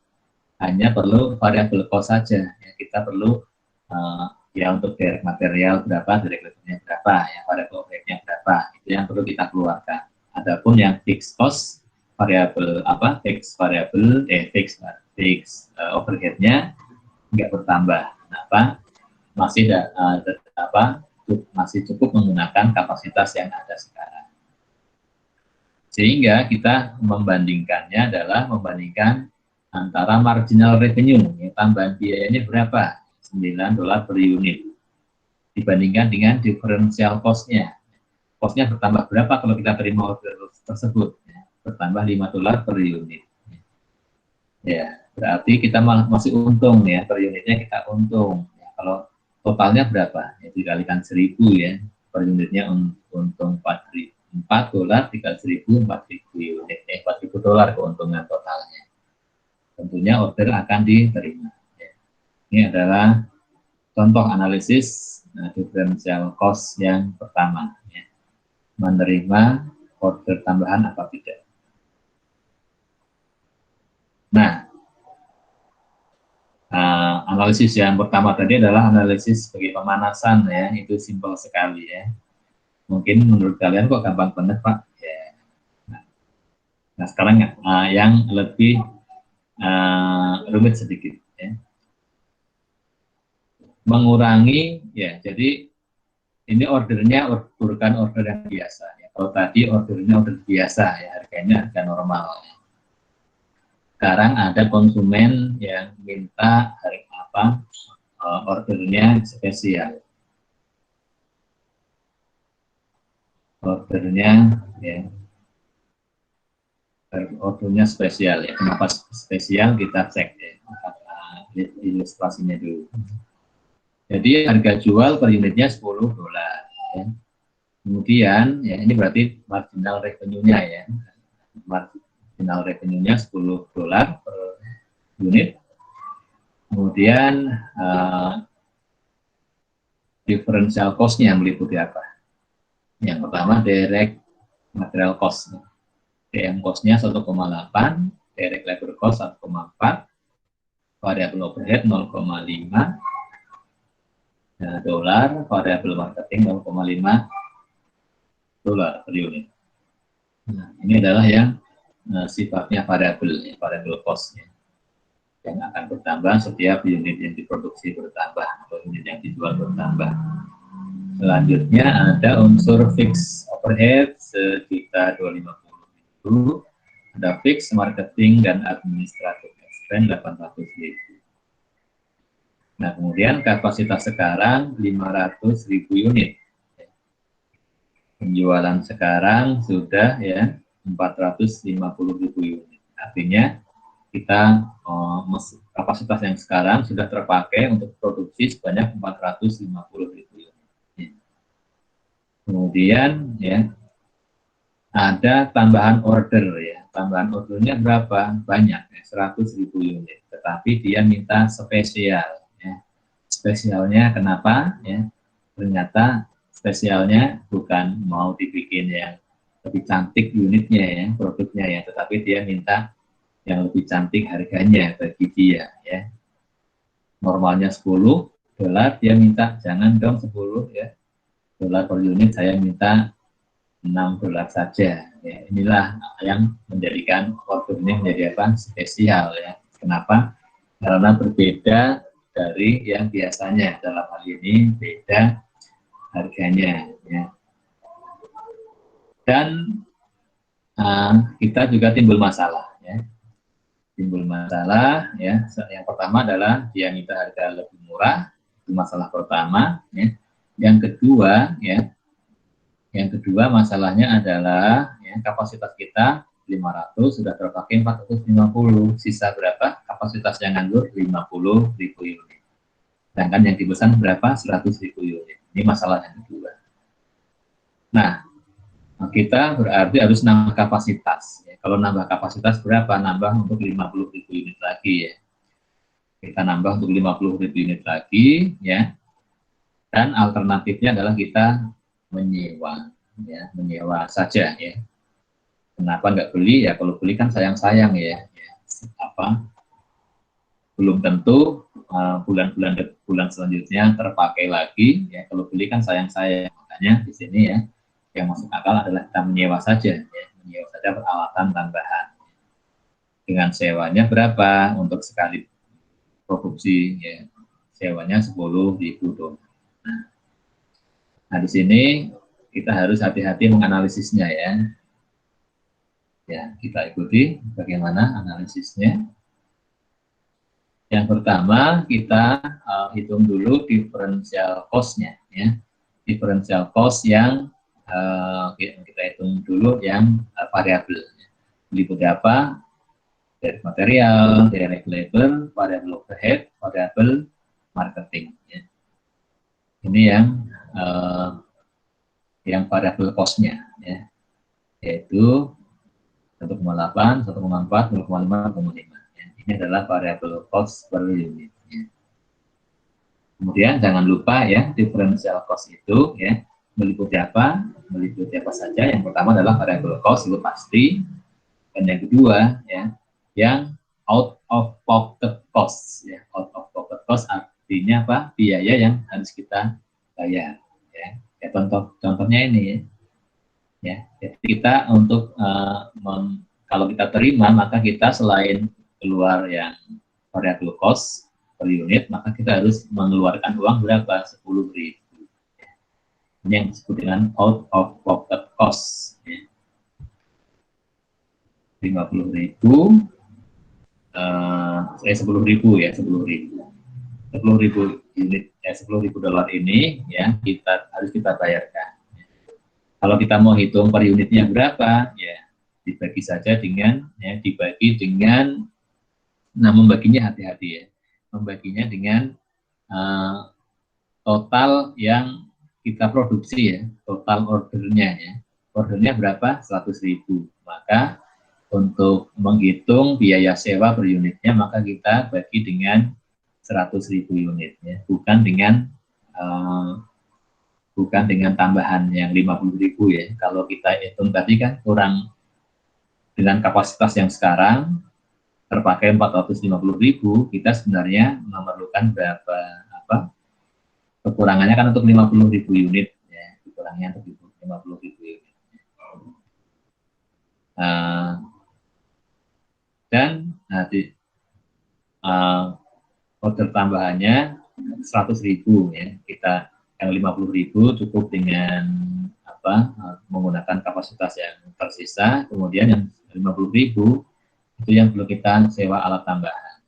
perlu variabel cost saja. Ya, kita perlu ya untuk direct material berapa, direct labor-nya berapa, ya variabel overhead-nya berapa, itu yang perlu kita keluarkan. Adapun yang fixed cost, variabel fixed overhead-nya nggak bertambah. Kenapa? Masih cukup menggunakan kapasitas yang ada sekarang. Sehingga kita membandingkannya adalah membandingkan antara marginal revenue, ya, tambahan biayanya berapa? $9 per unit. Dibandingkan dengan differential cost-nya. Cost-nya bertambah berapa kalau kita terima order tersebut? Ya, bertambah $5 per unit. Ya, berarti kita masih untung, ya, per unitnya kita untung. Ya, kalau totalnya berapa? Ya, dikalikan 1000, ya, per unitnya untung $4 dikali 1000, 4.000 unit, $4.000 keuntungan totalnya. Tentunya order akan diterima. Ya. Ini adalah contoh analisis differential cost yang pertama. Ya. Menerima order tambahan apa tidak. Nah, analisis yang pertama tadi adalah analisis sebagai pemanasan, ya, itu simpel sekali, ya. Mungkin menurut kalian kok gampang banget, Pak. Ya. Nah, sekarang yang lebih rumit sedikit, ya. Mengurangi, ya, jadi ini ordernya bukan order yang biasa, ya. Kalau tadi ordernya order biasa, ya, harganya harga normal. Ya. Sekarang ada konsumen yang minta ordernya spesial. Ordernya spesial, ya. Kenapa spesial? Kita cek, ya, ilustrasinya dulu. Jadi harga jual per unitnya $10, ya. Kemudian, ya, ini berarti marginal revenue-nya, ya. Marginal revenue-nya $10 per unit. Kemudian differential cost-nya meliputi apa? Yang pertama direct material cost. DM cost-nya 1,8, direct labor cost 1,4, variable overhead 0,5 dolar, variable marketing $0,5 per unit. Nah, ini adalah yang sifatnya variable cost, ya, yang akan bertambah setiap unit yang diproduksi bertambah atau unit yang dijual bertambah. Selanjutnya ada unsur fixed overhead sekitar 250.000, ada fixed marketing dan administrative expense 800.000. Nah, kemudian kapasitas sekarang 500.000 unit. Penjualan sekarang sudah, ya, 450.000 unit. Artinya kita kapasitas yang sekarang sudah terpakai untuk produksi sebanyak 450.000 unit. Kemudian, ya, ada tambahan order, ya. Tambahan ordernya berapa? Banyak, ya, 100.000 unit. Tetapi dia minta spesial, ya. Spesialnya kenapa? Ya, ternyata spesialnya bukan mau dibikin yang lebih cantik unitnya, ya, produknya, ya, tetapi dia minta yang lebih cantik harganya bagi dia, ya. Normalnya $10, dia minta jangan dong 10, ya, dolar per unit, saya minta $6 saja. Ya, inilah yang menjadikan order ini menjadi apa? Spesial, ya. Kenapa? Karena berbeda dari yang biasanya. Dalam hal ini beda harganya, ya. Dan kita juga timbul masalah, ya. Timbul masalah, ya. Yang pertama adalah dia minta harga lebih murah, itu masalah pertama, ya. Yang kedua masalahnya adalah, ya, kapasitas kita 500 sudah terpakai 450, sisa berapa? Kapasitas yang nganggur 50.000 unit. Sedangkan yang dipesan berapa? 100.000 unit. Ini masalah yang kedua. Nah, kita berarti harus nambah kapasitas. Ya. Kalau nambah kapasitas berapa? Nambah untuk 50.000 unit lagi ya. Kita nambah untuk 50.000 unit lagi ya. Dan alternatifnya adalah kita menyewa, ya, menyewa saja ya. Kenapa nggak beli ya? Kalau beli kan sayang-sayang ya. Apa? Belum tentu bulan selanjutnya terpakai lagi ya. Kalau beli kan sayang-sayang. Makanya di sini ya yang masuk akal adalah kita menyewa saja ya. Menyewa saja peralatan tambahan. Dengan sewanya berapa untuk sekali produksi ya? Sewanya 10.000 dolar. Nah, di sini kita harus hati-hati menganalisisnya ya. Ya, kita ikuti bagaimana analisisnya. Yang pertama, kita hitung dulu differential cost-nya ya. Differential cost yang kita hitung dulu yang variabel. Meliputi apa? Dari material, dari labor, variabel overhead, variabel marketing. Ya. Ini yang variabel cost-nya ya, yaitu 1,8, 1,4, 0,5, 0,5. Ya. Ini adalah variabel cost per unit. Ya. Kemudian jangan lupa ya, differential cost itu ya meliputi apa? Meliputi apa saja. Yang pertama adalah variabel cost, itu pasti. Dan yang kedua ya, yang out of pocket cost. Ya. Out of pocket cost artinya apa? Biaya yang harus kita bayar. Ya, ya contohnya ini ya. Ya, jadi kita untuk kalau kita terima, maka kita selain keluar yang variable cost per unit, maka kita harus mengeluarkan uang berapa? 10.000. Ini yang disebut dengan out of pocket cost. Ya. 50.000, 10.000 ya, 10.000. 10.000 unit, ya 10.000 dolar ini ya harus kita bayarkan. Kalau kita mau hitung per unitnya berapa, ya dibagi saja dengan, nah membaginya hati-hati ya, membaginya dengan total yang kita produksi ya, total ordernya ya, ordernya berapa? 100.000. Maka untuk menghitung biaya sewa per unitnya, maka kita bagi dengan 100.000 unit ya, bukan dengan tambahan yang 50.000 ya. Kalau kita hitung tadi kan kurang, dengan kapasitas yang sekarang terpakai 450.000, kita sebenarnya memerlukan berapa, kekurangannya kan untuk 50.000 unit ya, kekurangannya untuk 50.000 unit. Dan nanti order tambahannya 100.000 ya, kita yang 50.000 cukup dengan menggunakan kapasitas yang tersisa, kemudian yang 50.000 itu yang perlu kita sewa alat tambahan.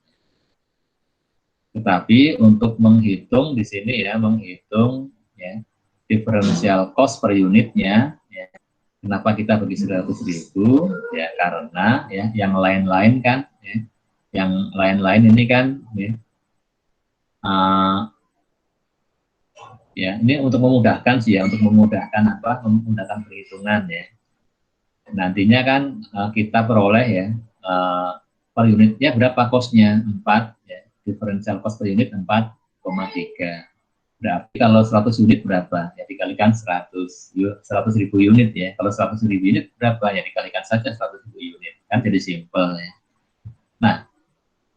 Tetapi untuk menghitung di sini ya, menghitung ya differential cost per unitnya ya, kenapa kita bagi 100.000 ya, karena ya yang lain-lain kan ya, yang lain-lain ini kan ya ini untuk memudahkan sih ya, untuk memudahkan memudahkan perhitungan ya. Nantinya kan kita peroleh ya per unitnya berapa costnya, 4 ya, differential cost per unit 4,3. Berarti kalau 100 unit berapa? Ya dikalikan 100.000 unit ya. Kalau 100.000 unit berapa? Ya dikalikan saja 100.000 unit. Kan jadi simple ya. Nah,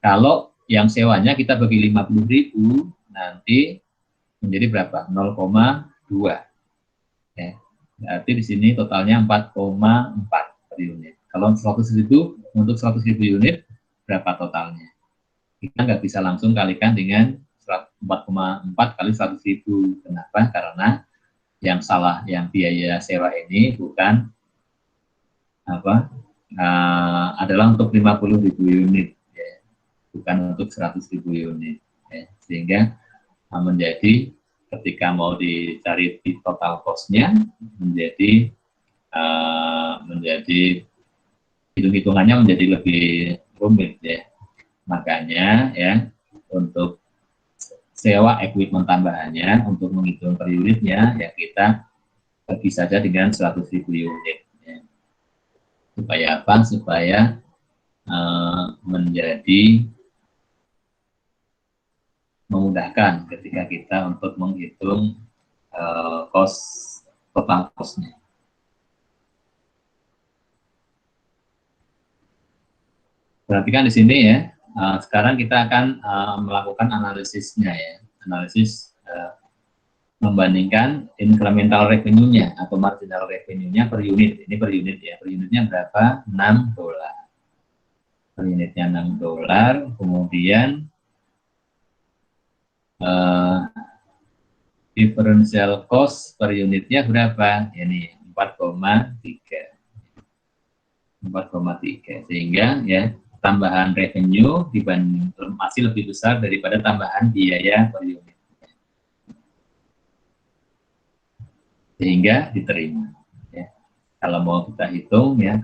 kalau yang sewanya kita bagi 50.000, nanti menjadi berapa? 0,2. Ya. Berarti di sini totalnya 4,4 per unit. Kalau 100.000, untuk 100.000 unit berapa totalnya? Kita nggak bisa langsung kalikan dengan 4,4 kali 100.000. Kenapa? Karena yang salah, yang biaya sewa ini bukan adalah untuk 50.000 unit, ya. Bukan untuk 100.000 unit. Ya. Sehingga menjadi ketika mau dicari di total cost-nya menjadi hitung-hitungannya menjadi lebih rumit ya. Makanya ya untuk sewa equipment tambahannya untuk menghitung per unitnya ya kita bagi saja dengan 100.000 unit. Ya. Supaya apa? Supaya menjadi memudahkan ketika kita untuk menghitung total cost-nya. Perhatikan di sini ya. Sekarang kita akan melakukan analisisnya ya. Analisis membandingkan incremental revenue-nya atau marginal revenue-nya per unit. Ini per unit ya. Per unitnya berapa? $6. Per unitnya $6. Kemudian differential cost per unitnya berapa? Ini 4,3. 4,3. Sehingga ya tambahan revenue dibanding masih lebih besar daripada tambahan biaya per unit. Sehingga diterima. Ya. Kalau mau kita hitung ya,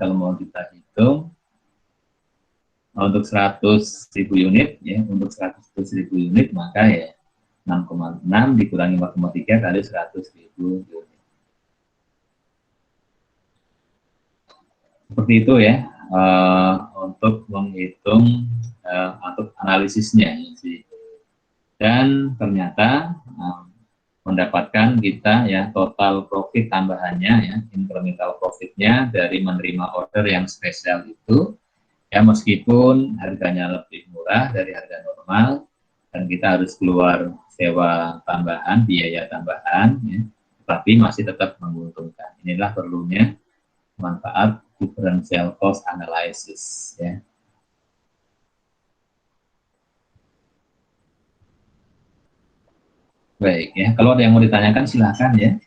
untuk 100.000 unit ya, untuk 100.000 unit maka ya 6,6 dikurangi 4,3 kali 100.000 unit. Seperti itu ya, untuk menghitung untuk analisisnya. Dan ternyata mendapatkan kita ya total profit tambahannya ya, incremental profitnya dari menerima order yang spesial itu ya, meskipun harganya lebih murah dari harga normal dan kita harus keluar sewa tambahan, biaya tambahan ya, tapi masih tetap menguntungkan. Inilah perlunya manfaat differential cost analysis ya. Baik ya, kalau ada yang mau ditanyakan silakan ya.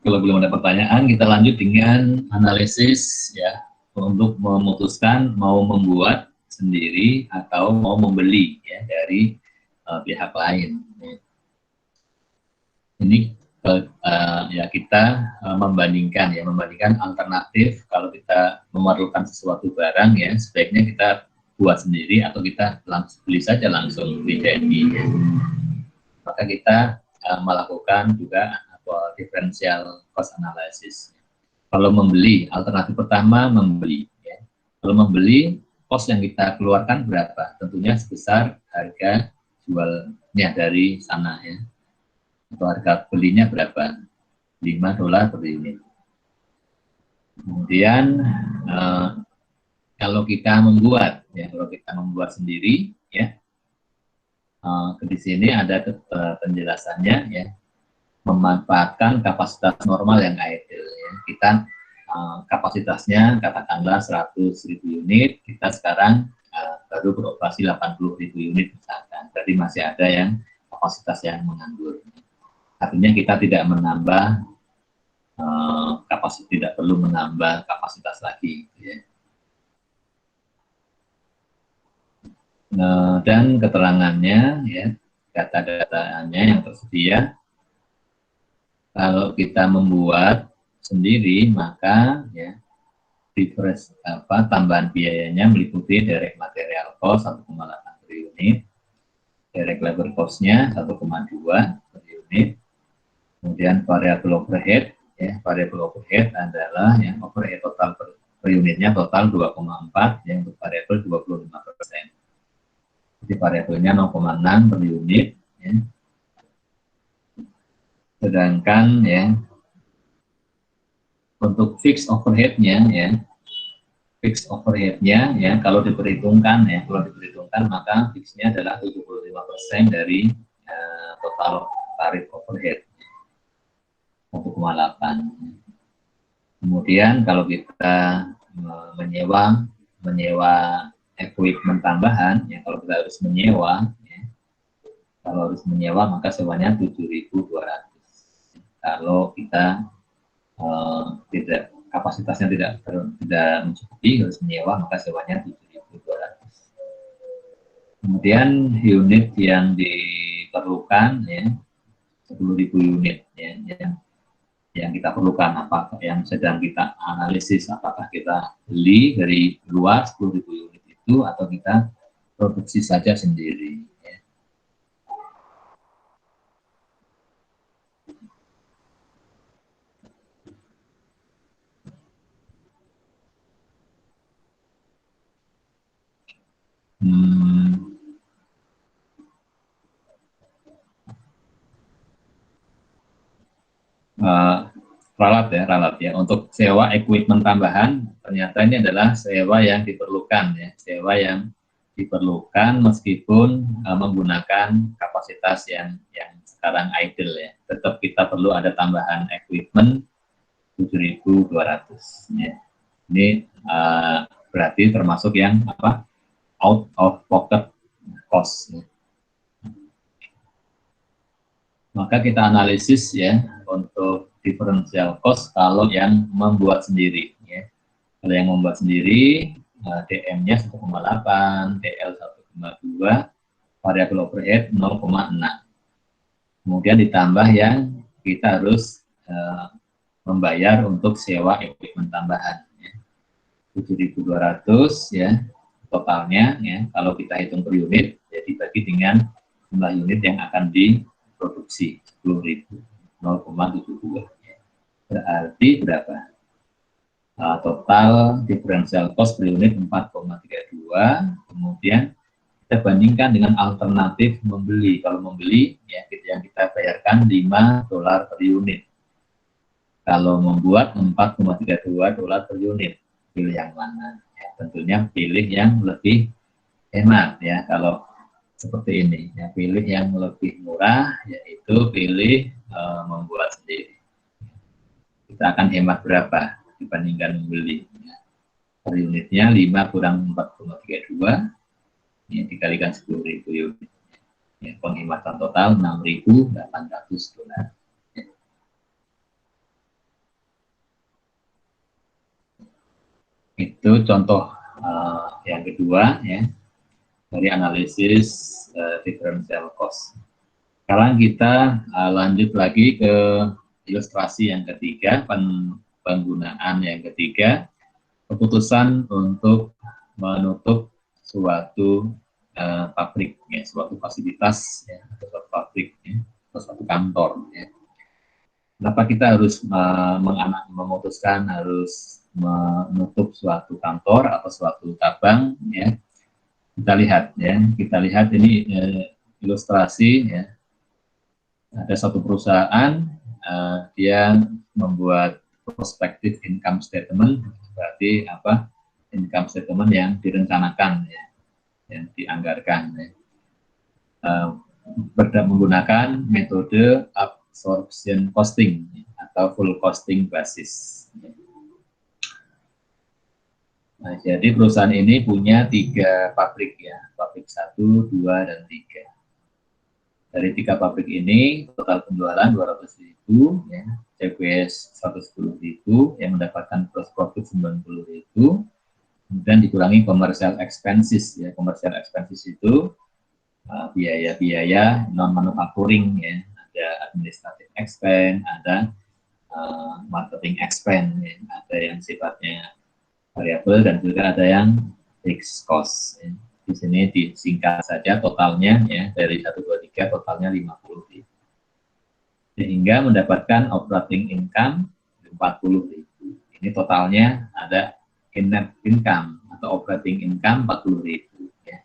Kalau belum ada pertanyaan, kita lanjut dengan analisis ya, untuk memutuskan mau membuat sendiri atau mau membeli ya dari pihak lain. Ini ya kita membandingkan alternatif kalau kita memerlukan sesuatu barang ya, sebaiknya kita buat sendiri atau kita langsung beli saja langsung di jadi. Ya. Maka kita melakukan juga differential cost analysis. Kalau membeli, alternatif pertama membeli. Ya. Kalau membeli, cost yang kita keluarkan berapa? Tentunya sebesar harga jualnya dari sana ya. Atau harga belinya berapa? $5 per unit. Kemudian kalau kita membuat sendiri ya, di sini ada penjelasannya ya, memanfaatkan kapasitas normal yang idle ya. Kita kapasitasnya katakanlah 100.000 unit, kita sekarang baru beroperasi 80.000 unit misalkan, berarti masih ada yang kapasitas yang menganggur. Artinya kita tidak menambah tidak perlu menambah kapasitas lagi. Ya. Dan keterangannya, ya, data-datanya yang tersedia. Kalau kita membuat sendiri, maka ya tambahan biayanya meliputi direct material cost 1,8 per unit, direct labor cost-nya 1,2 per unit, kemudian variable overhead, ya variable overhead adalah yang overhead total per unitnya total 2,4, yang untuk variable 25%. Jadi variabelnya 0,6 per unit, ya. Sedangkan ya untuk fixed overhead-nya ya, kalau diperhitungkan maka fixnya adalah 75% dari total tarif overhead 1,8. Kemudian kalau kita menyewa equipment tambahan ya, kalau kita harus menyewa ya, maka sewanya 7.200. Kalau kita kapasitasnya tidak mencukupi, harus menyewa, maka sewanya 7.200. Kemudian unit yang diperlukan ya, 1 10.000 unit ya, yang kita perlukan, apa yang sedang kita analisis, apakah kita beli dari luar 10.000 unit itu atau kita produksi saja sendiri. Ya. Ralat ya. Untuk sewa equipment tambahan, ternyata ini adalah sewa yang diperlukan ya, sewa yang diperlukan meskipun menggunakan kapasitas yang sekarang idle ya. Tetap kita perlu ada tambahan equipment 7.200 ya. Ini berarti termasuk yang apa? Out of pocket cost ya. Maka kita analisis ya untuk differential cost kalau yang membuat sendiri ya. Kalau yang membuat sendiri DM-nya 1,8, TL 1,2, variabel overhead 0,6. Kemudian ditambah yang kita harus membayar untuk sewa equipment tambahan ya. 7.200 ya totalnya ya. Kalau kita hitung per unit ya dibagi dengan jumlah unit yang akan diproduksi 10.000, 0,72 ya. Berarti berapa? Total differential cost per unit 4,32. Kemudian kita bandingkan dengan alternatif membeli. Kalau membeli ya yang kita bayarkan $5 per unit. Kalau membuat 4,32 dolar per unit, pilih yang mana? Ya, tentunya pilih yang lebih hemat ya. Kalau seperti ini, ya pilih yang lebih murah, yaitu pilih membuat sendiri. Kita akan hemat berapa dibandingkan membeli? Ya. Per unitnya 5 kurang 4,32, ya, dikalikan 10.000 unit. Ya, penghematan total 6.800 dolar. Itu contoh yang kedua ya dari analisis differential cost. Sekarang kita lanjut lagi ke ilustrasi yang ketiga, penggunaan yang ketiga, keputusan untuk menutup suatu pabrik ya, suatu fasilitas ya, atau suatu pabrik ya, atau suatu kantor ya. Kenapa kita harus memutuskan harus menutup suatu kantor atau suatu cabang ya? Kita lihat ini ilustrasi ya. Ada satu perusahaan dia membuat prospective income statement, berarti apa? Income statement yang direncanakan ya, yang dianggarkan ya. Menggunakan metode absorption costing atau full costing basis. Nah, jadi perusahaan ini punya 3 pabrik ya, pabrik 1, 2, dan 3. Dari 3 pabrik ini total penjualan 200.000 ya, CPS 110.000 yang mendapatkan gross profit 90.000, kemudian dikurangi commercial expenses ya, commercial expenses itu biaya-biaya non manufacturing ya, ada administrative expense, ada marketing expense ya, ada yang sifatnya variabel dan juga ada yang fixed cost. Ya. Di sini disingkat saja totalnya ya dari 1, 2, 3 totalnya 50.000. Sehingga mendapatkan operating income 40.000. Ini totalnya ada net income atau operating income 40.000 ya.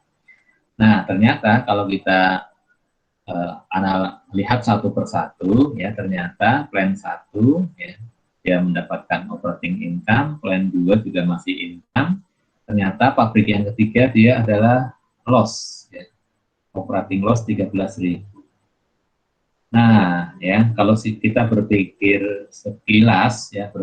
Nah, ternyata kalau kita lihat satu persatu ya, ternyata plan 1 ya dia mendapatkan operating income, plan 2 juga masih income, ternyata pabrik yang ketiga dia adalah loss, ya. Operating loss 13.000. Nah, ya kalau kita berpikir sekilas, ya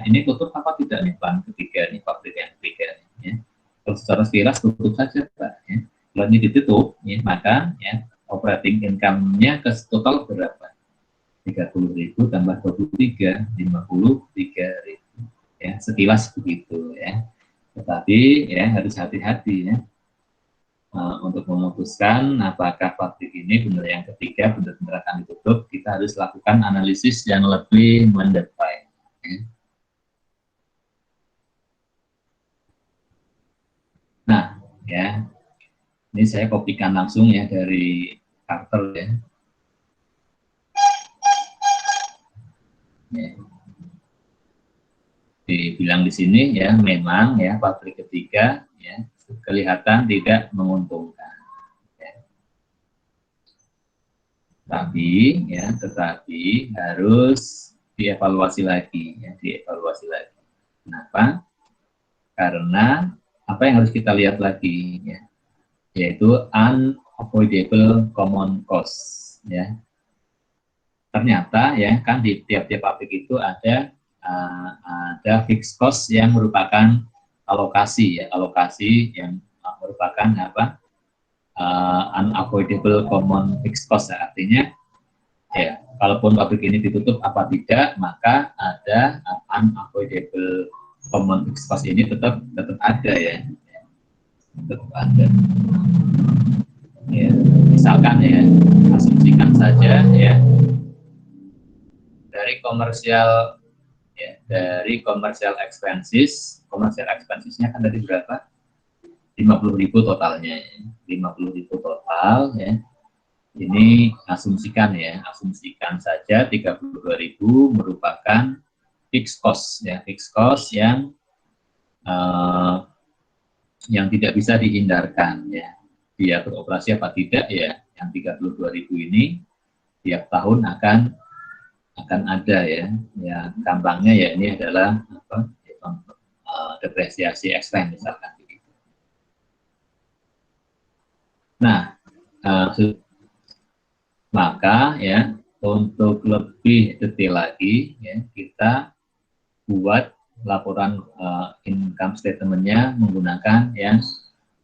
ini tutup apa tidak nih plan ketiga nih, pabrik yang ketiga nih, ya. Kalau secara sekilas tutup saja, Pak. Ya. Kalau ini ditutup, ya, maka ya operating income-nya ke total berapa? 30.000 tambah 23, 53.000. Ya, sekilas begitu ya. Tetapi ya harus hati-hati ya. untuk memutuskan apakah pabrik ini benar yang ketiga benar-benar akan ditutup, kita harus lakukan analisis yang lebih mendetail. Nah, ya, ini saya kopikan langsung ya dari Carter ya. Dibilang di sini ya, memang ya pabrik ketiga ya kelihatan tidak menguntungkan. Ya. Tetapi harus dievaluasi lagi ya, dievaluasi lagi. Kenapa? Karena apa yang harus kita lihat lagi ya, yaitu unavoidable common cost ya. Ternyata ya kan di tiap-tiap pabrik itu ada fixed cost yang merupakan alokasi ya, alokasi yang merupakan apa, unavoidable common fixed cost ya. Artinya ya kalaupun pabrik ini ditutup apa tidak, maka ada unavoidable common fixed cost ini tetap ada ya, tetap ada ya. Misalkan ya, asumsikan saja ya dari komersial ya, dari commercial expensesnya kan tadi berapa? 50.000 totalnya ya. 50.000 total ya. Ini asumsikan ya, asumsikan saja 32.000 merupakan fixed cost ya, fixed cost yang tidak bisa dihindarkan ya. Dia beroperasi apa tidak ya, yang 32.000 ini tiap tahun akan ada ya. Ya gampangnya ya ini adalah apa? Depresiasi ekstern misalkan begitu. Nah, maka ya untuk lebih detail lagi ya kita buat laporan income statement-nya menggunakan yang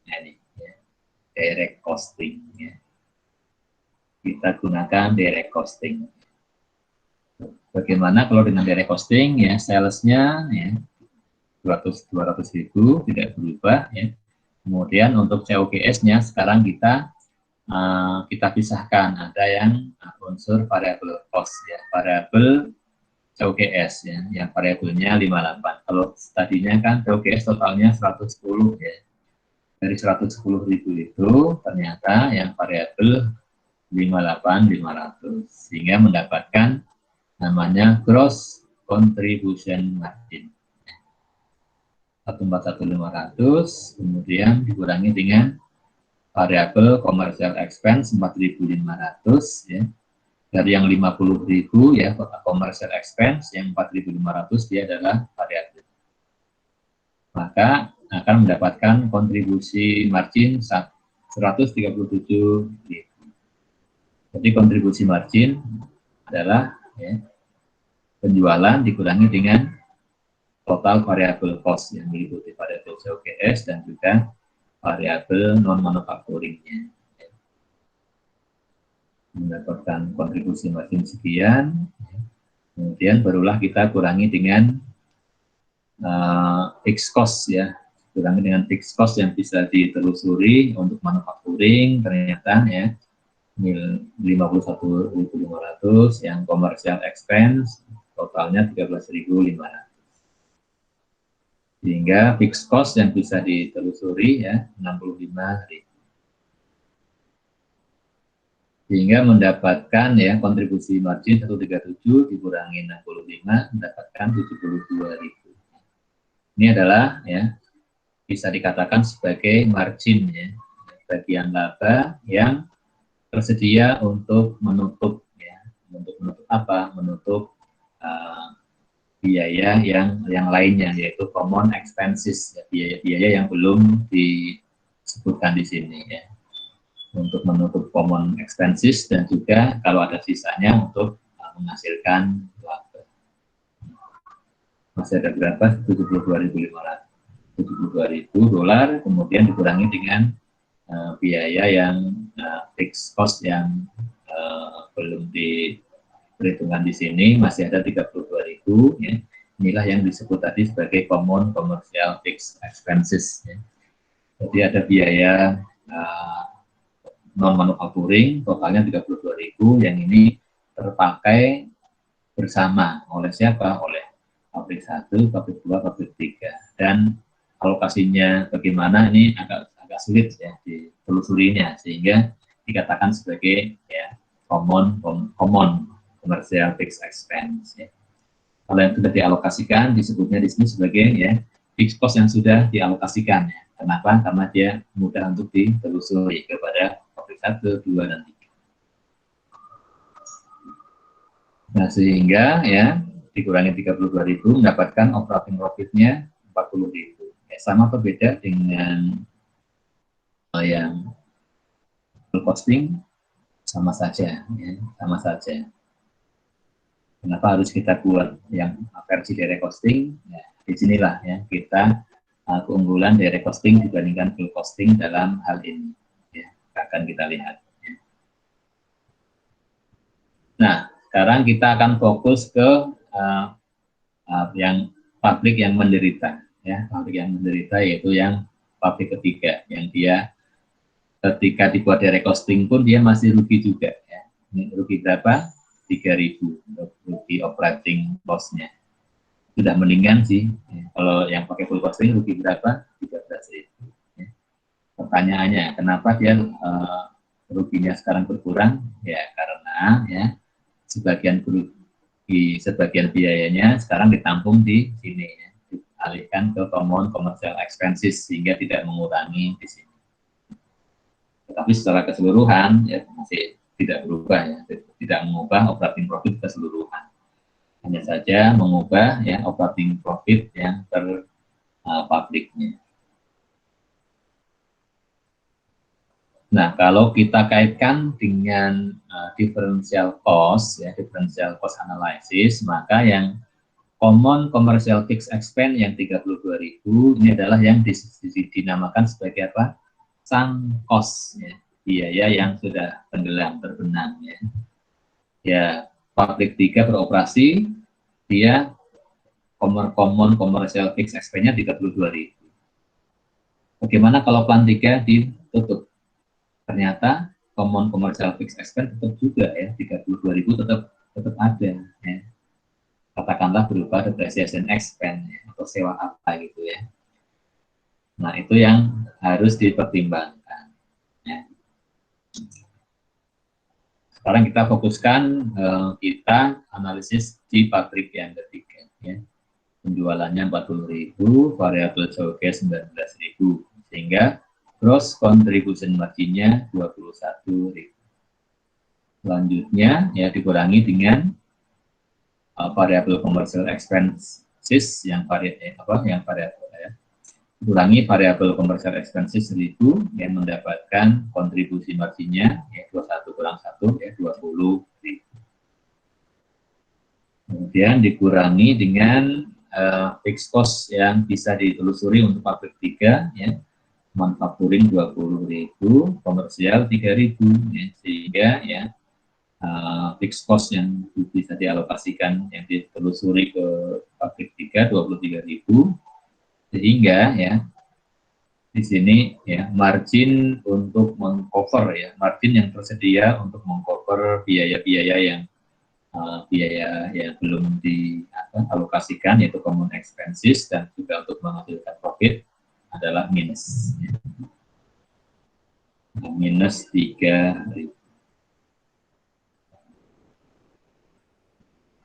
ini ya, direct costing ya. Kita gunakan direct costing. Bagaimana kalau dengan direct costing ya, salesnya ya 200.000 tidak berubah ya. Kemudian untuk COGS-nya sekarang kita pisahkan, ada yang unsur variable cost ya, variable COGS ya, yang variabelnya 58. Kalau tadinya kan COGS totalnya 110 ya. Dari 110.000 itu ternyata yang variabel 58.500 sehingga mendapatkan namanya gross contribution margin 141.500 kemudian dikurangi dengan variabel commercial expense 4.500 ya. Dari yang 50.000 ya commercial expense, yang 4.500 dia adalah variabel. Maka akan mendapatkan kontribusi margin 137.000. Jadi kontribusi margin adalah ya, penjualan dikurangi dengan total variable cost yang meliputi variabel COGS dan juga variabel non manufacturingnya. Mendapatkan kontribusi margin sekian, kemudian barulah kita kurangi dengan fixed cost ya, kurangi dengan fixed cost yang bisa ditelusuri untuk manufacturing ternyata ya 51.500, yang commercial expense totalnya 13.500. Sehingga fixed cost yang bisa ditelusuri ya 65.000. Sehingga mendapatkan ya kontribusi margin 137 dikurangi 65 mendapatkan 72.000. Ini adalah ya bisa dikatakan sebagai margin ya, bagian laba yang tersedia untuk menutup ya, untuk menutup apa? Menutup biaya yang lainnya yaitu common expenses ya, biaya-biaya yang belum disebutkan di sini ya. Untuk menutup common expenses dan juga kalau ada sisanya untuk menghasilkan laba. Masih ada berapa? 72.500. 72.000 dolar kemudian dikurangi dengan biaya yang fixed cost yang belum diperhitungkan di sini masih ada 32.000 ya. Inilah yang disebut tadi sebagai common commercial fixed expenses ya. Jadi ada biaya non manufacturing totalnya 32.000, yang ini terpakai bersama oleh siapa? Oleh pabrik 1, pabrik 2, pabrik 3. Dan alokasinya bagaimana ini agak sulit ya ditelusurinya, sehingga dikatakan sebagai ya common commercial fixed expense ya. Kalau yang sudah dialokasikan disebutnya di sini sebagai ya fixed cost yang sudah dialokasikan ya. Kenapa? Karena dia mudah untuk ditelusuri kepada pabrik 1, 2, dan 3. Nah, sehingga ya dikurangi 32.000 mendapatkan operating profit-nya 40.000. Ya, sama berbeda dengan yang full costing, sama saja ya, sama saja. Kenapa harus kita buat yang versi direct costing? Ya, disinilah ya kita keunggulan direct costing dibandingkan full costing dalam hal ini. Ya, akan kita lihat. Ya. Nah, sekarang kita akan fokus ke yang pabrik yang menderita. Ya, pabrik yang menderita yaitu yang pabrik ketiga, yang dia ketika dibuat direct costing pun dia masih rugi juga. Ya. Rugi berapa? 3.000 rugi operating loss-nya. Sudah mendingan sih. Ya. Kalau yang pakai full costing rugi berapa? 13.000. Ya. Pertanyaannya, kenapa dia ruginya sekarang berkurang? Ya karena ya sebagian biayanya sekarang ditampung di sini ya. Dialihkan ke common commercial expenses sehingga tidak mengurangi di sini. Tetapi secara keseluruhan ya masih tidak berubah ya, tidak mengubah operating profit keseluruhan. Hanya saja mengubah ya operating profit yang per pabriknya. Nah, kalau kita kaitkan dengan differential cost ya, differential cost analysis, maka yang common commercial fixed expense yang 32.000 ini adalah yang dinamakan sebagai apa? Sunk cost ya. Biaya yang sudah tenggelam, terbenam ya. Ya, pabrik 3 beroperasi, dia common commercial fixed expense-nya 32.000. Bagaimana kalau plan 3 ditutup? Ternyata common commercial fixed expense tetap juga ya, 32.000 tetap ada ya. Katakanlah berupa depreciation expense ya, atau sewa apa gitu ya. Nah, itu yang harus dipertimbangkan ya. Sekarang kita fokuskan kita analisis di pabrik yang ketiga ya. Penjualannya 40.000, variabel coge 19.000, sehingga gross contribution margin-nya 21.000. Selanjutnya ya dikurangi dengan variabel commercial expenses yang variabel ya. Kurangi variabel commercial expenses 1.000 yang mendapatkan kontribusi marginnya ya 21 kurang 1 ya 20.000. Kemudian dikurangi dengan fixed cost yang bisa ditelusuri untuk pabrik 3 ya. Manufacturing 20.000, komersial 3.000 ya, sehingga ya fixed cost yang bisa dialokasikan yang ditelusuri ke pabrik 3 23.000, sehingga ya di sini ya margin untuk mengcover ya, margin yang tersedia untuk mengcover biaya-biaya yang belum dialokasikan yaitu common expenses dan juga untuk menghasilkan profit adalah minus ya. Minus 3.000.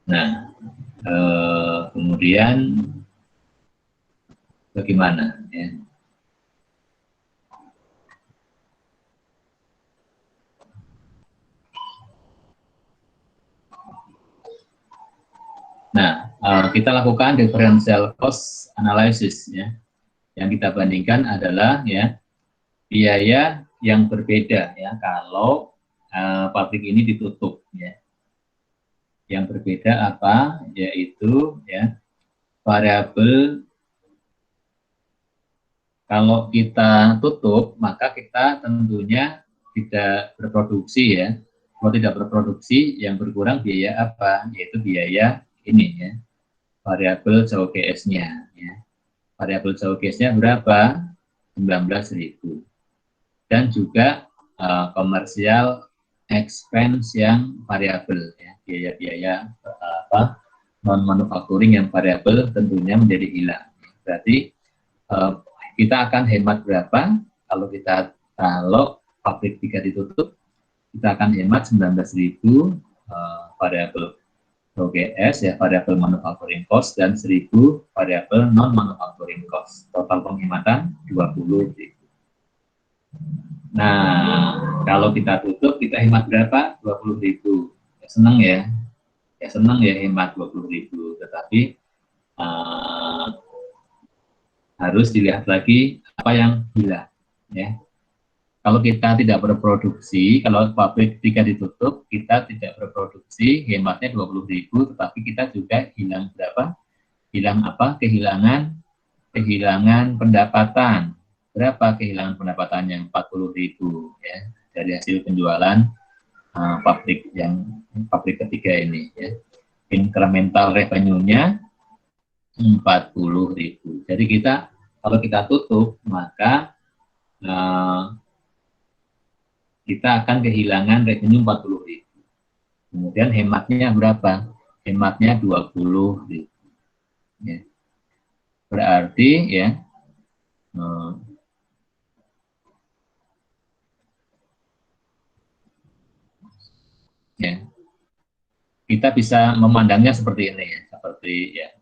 Nah, kemudian bagaimana ya? Nah, kita lakukan differential cost analysis ya. Yang kita bandingkan adalah ya biaya yang berbeda ya kalau pabrik ini ditutup ya. Yang berbeda apa? Yaitu ya variabel kalau kita tutup maka kita tentunya tidak berproduksi ya. Kalau tidak berproduksi yang berkurang biaya apa? Yaitu biaya ini ya. Variabel jauh GS-nya ya. Variabel jauh GS-nya berapa? 19.000. dan juga komersial expense yang variabel, ya, biaya-biaya non manufacturing yang variabel tentunya menjadi hilang. Berarti kita akan hemat berapa kalau pabrik 3 ditutup, kita akan hemat 19.000 variabel OGS, ya, variabel manufacturing cost, dan 1.000 variabel non manufacturing cost. Total penghematan 20.000. Nah, kalau kita tutup, kita hemat berapa? 20.000. Ya, senang ya. Ya senang ya hemat 20.000. Tetapi harus dilihat lagi apa yang hilang. Ya. Kalau kita tidak berproduksi, kalau pabrik 3 ditutup, kita tidak berproduksi, hematnya 20.000, tetapi kita juga hilang berapa? Hilang apa? Kehilangan pendapatan. Berapa kehilangan pendapatannya? 40.000, ya, dari hasil penjualan pabrik ketiga ini, ya. Incremental revenue-nya 40.000. Jadi kalau kita tutup, maka kita akan kehilangan revenue 40.000. Kemudian hematnya berapa? Hematnya 20.000. Ya. Berarti ya, ya, kita bisa memandangnya seperti ini, ya, seperti ya,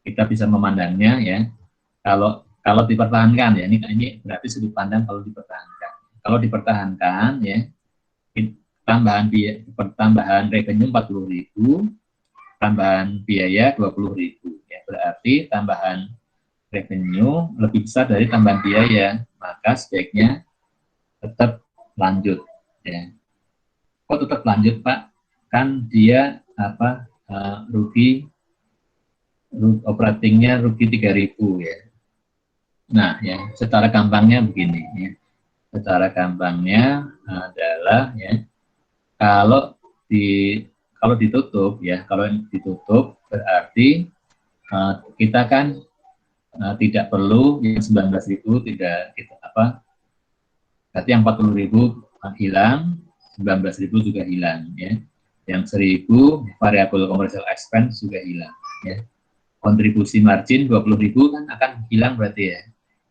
kita bisa memandangnya ya. Kalau dipertahankan, ya, ini berarti sudut pandang kalau dipertahankan. Kalau dipertahankan, ya, tambahan revenue 40.000, tambahan biaya 20.000, ya, berarti tambahan revenue lebih besar dari tambahan biaya, maka sebaiknya tetap lanjut, ya. Kok tetap lanjut, Pak? Kan dia rugi operatingnya rugi 3.000, ya. Nah, ya, secara gampangnya begini, ya. Secara gampangnya adalah, ya, kalau ditutup, ya, kalau ditutup berarti kita kan tidak perlu yang 19.000, tidak berarti yang 40.000 hilang, 19.000 juga hilang, ya. Yang 1.000 variabel commercial expense juga hilang, ya. Kontribusi margin 20.000 kan akan hilang berarti, ya.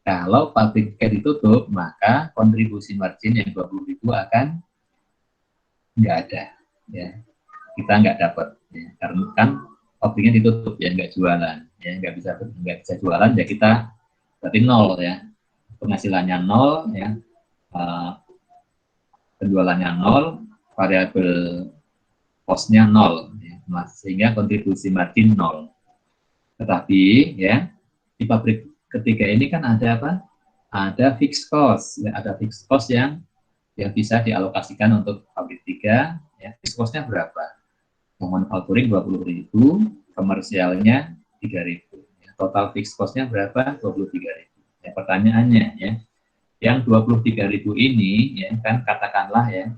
Kalau pabrik ditutup, maka kontribusi margin yang 20.000 akan nggak ada, ya. Kita nggak dapat, ya. Karena kan pabriknya ditutup, ya, nggak jualan, ya, nggak bisa jualan, ya, kita berarti nol, ya, penghasilannya nol, ya, penjualannya nol, variabel cost-nya nol, ya, sehingga kontribusi margin nol. Tetapi, ya, di pabrik ketiga ini kan ada apa? Ada fixed cost, ya, ada fixed cost yang bisa dialokasikan untuk pabrik 3, ya. Fixed cost-nya berapa? Yang manufacturing 20.000, komersialnya 3.000. Ya, total fixed cost-nya berapa? 23.000. Ya, pertanyaannya, ya, yang 23.000 ini, ya, kan katakanlah, ya,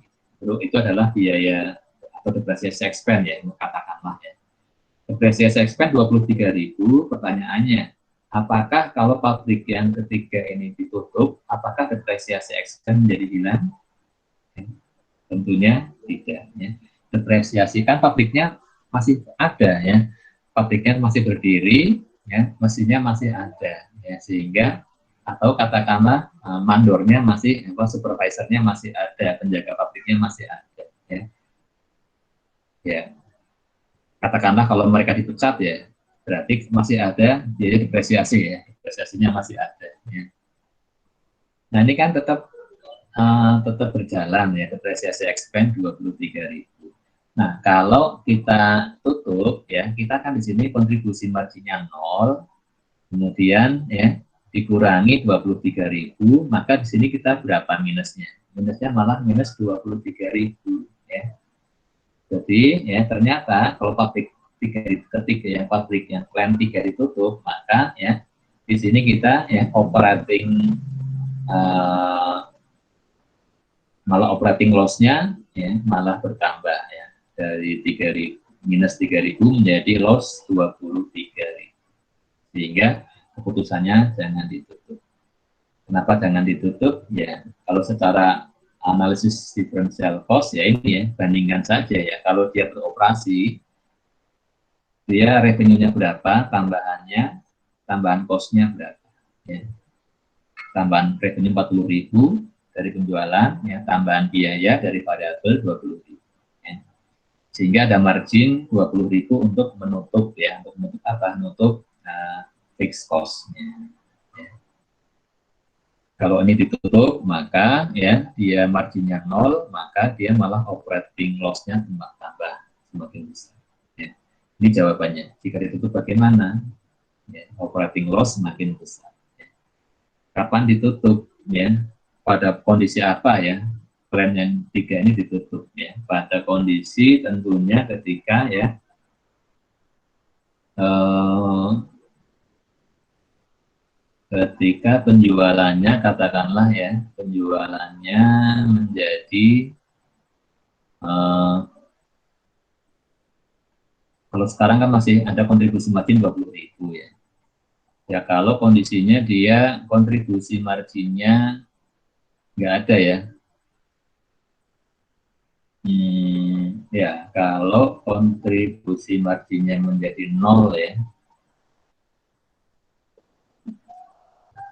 itu adalah biaya atau depresiasi expense, ya, katakanlah, ya. Depresiasi expense 23.000, pertanyaannya, apakah kalau pabrik yang ketiga ini ditutup, apakah depresiasi expense menjadi hilang? Tentunya tidak, ya. Depresiasi kan pabriknya masih ada, ya, pabriknya masih berdiri, ya, mesinnya masih ada, ya, sehingga atau katakanlah mandornya masih, supervisornya masih ada, penjaga pabriknya masih ada, ya. Ya, katakanlah kalau mereka dipecat, ya, berarti masih ada biaya depresiasi, ya, depresiasinya masih ada, ya. Nah, ini kan tetap berjalan, ya, depresiasi expense 23.000. Nah, kalau kita tutup, ya, kita kan di sini kontribusi marginnya 0, kemudian, ya, dikurangi 23.000, maka di sini kita berapa minusnya? Minusnya malah minus 23.000, ya. Jadi, ya, ternyata kalau pabrik ketiga yang plan 3 ditutup, maka, ya, di sini kita, ya, malah operating loss-nya, ya, malah bertambah, ya, dari 3.000 minus 3.000 menjadi loss 23.000, sehingga keputusannya jangan ditutup. Kenapa jangan ditutup? Ya, kalau secara analisis differential cost ya ini ya, bandingkan saja ya. Kalau dia beroperasi, dia revenue-nya berapa, tambahan cost-nya berapa. Ya. Tambahan revenue 40.000 dari penjualan, ya, tambahan biaya dari variabel 20.000. Ya. Sehingga ada margin 20.000 untuk menutup ya, untuk menutup apa? Menutup fixed cost-nya. Kalau ini ditutup, maka ya dia marginnya 0, maka dia malah operating loss-nya tambah semakin besar. Ya. Ini jawabannya. Jika ditutup bagaimana? Ya, operating loss semakin besar. Ya. Kapan ditutup? Ya, pada kondisi apa ya? Plan yang 3 ini ditutup ya. Pada kondisi tentunya ketika ya ketika penjualannya katakanlah ya penjualannya menjadi kalau sekarang kan masih ada kontribusi margin 20.000 ya. Ya kalau kondisinya dia kontribusi marginnya nggak ada ya. Ya kalau kontribusi marginnya menjadi 0 ya.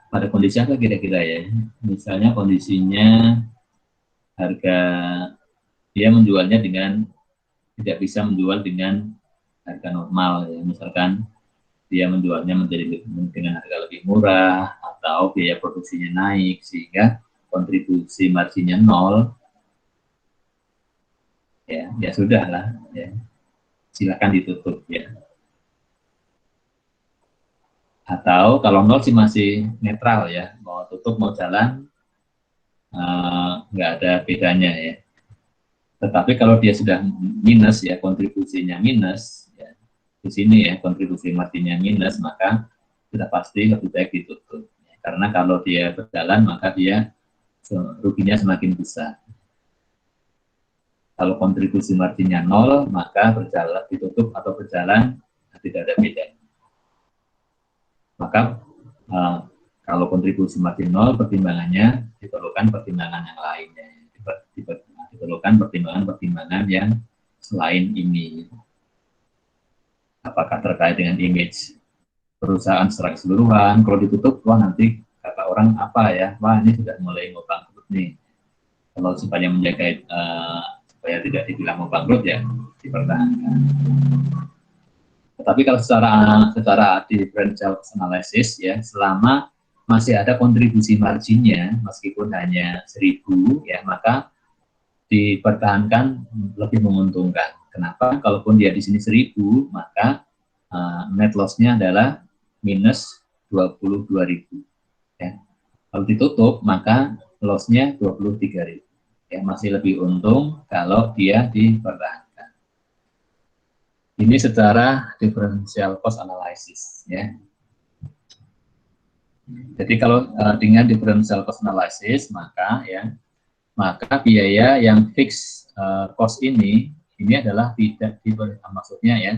Pada kondisi apa kira-kira ya? Misalnya kondisinya harga dia menjualnya dengan tidak bisa menjual dengan harga normal ya. Misalkan dia menjualnya menjadi dengan harga lebih murah atau biaya produksinya naik sehingga kontribusi marginnya 0 ya ya sudah lah ya silakan ditutup ya. Atau kalau 0 sih masih netral ya, mau tutup mau jalan nggak ada bedanya ya. Tetapi kalau dia sudah minus ya, kontribusinya minus ya, di sini ya kontribusi marginnya minus, maka sudah pasti lebih baik ditutup ya. Karena kalau dia berjalan maka dia ruginya semakin besar. Kalau kontribusi marginnya 0, maka berjalan ditutup atau berjalan tidak ada beda. Maka kalau kontribusi margin 0, pertimbangannya diperlukan pertimbangan yang lainnya. Diperlukan pertimbangan-pertimbangan yang selain ini. Apakah terkait dengan image perusahaan secara keseluruhan? Kalau ditutup, wah nanti kata orang apa ya? Wah ini sudah mulai mau bangkrut nih. Kalau supaya menjaga supaya tidak dibilang mau bangkrut ya dipertahankan. Tetapi kalau secara differential analysis ya selama masih ada kontribusi marginnya meskipun hanya 1.000 ya maka dipertahankan lebih menguntungkan. Kenapa? Kalaupun dia di sini 1.000 maka net loss-nya adalah minus 22.000 ya. Kalau ditutup maka loss-nya 23.000 ya masih lebih untung kalau dia dipertahankan. Ini secara differential cost analysis ya. Jadi kalau dengan differential cost analysis maka biaya yang fix cost ini adalah tidak maksudnya ya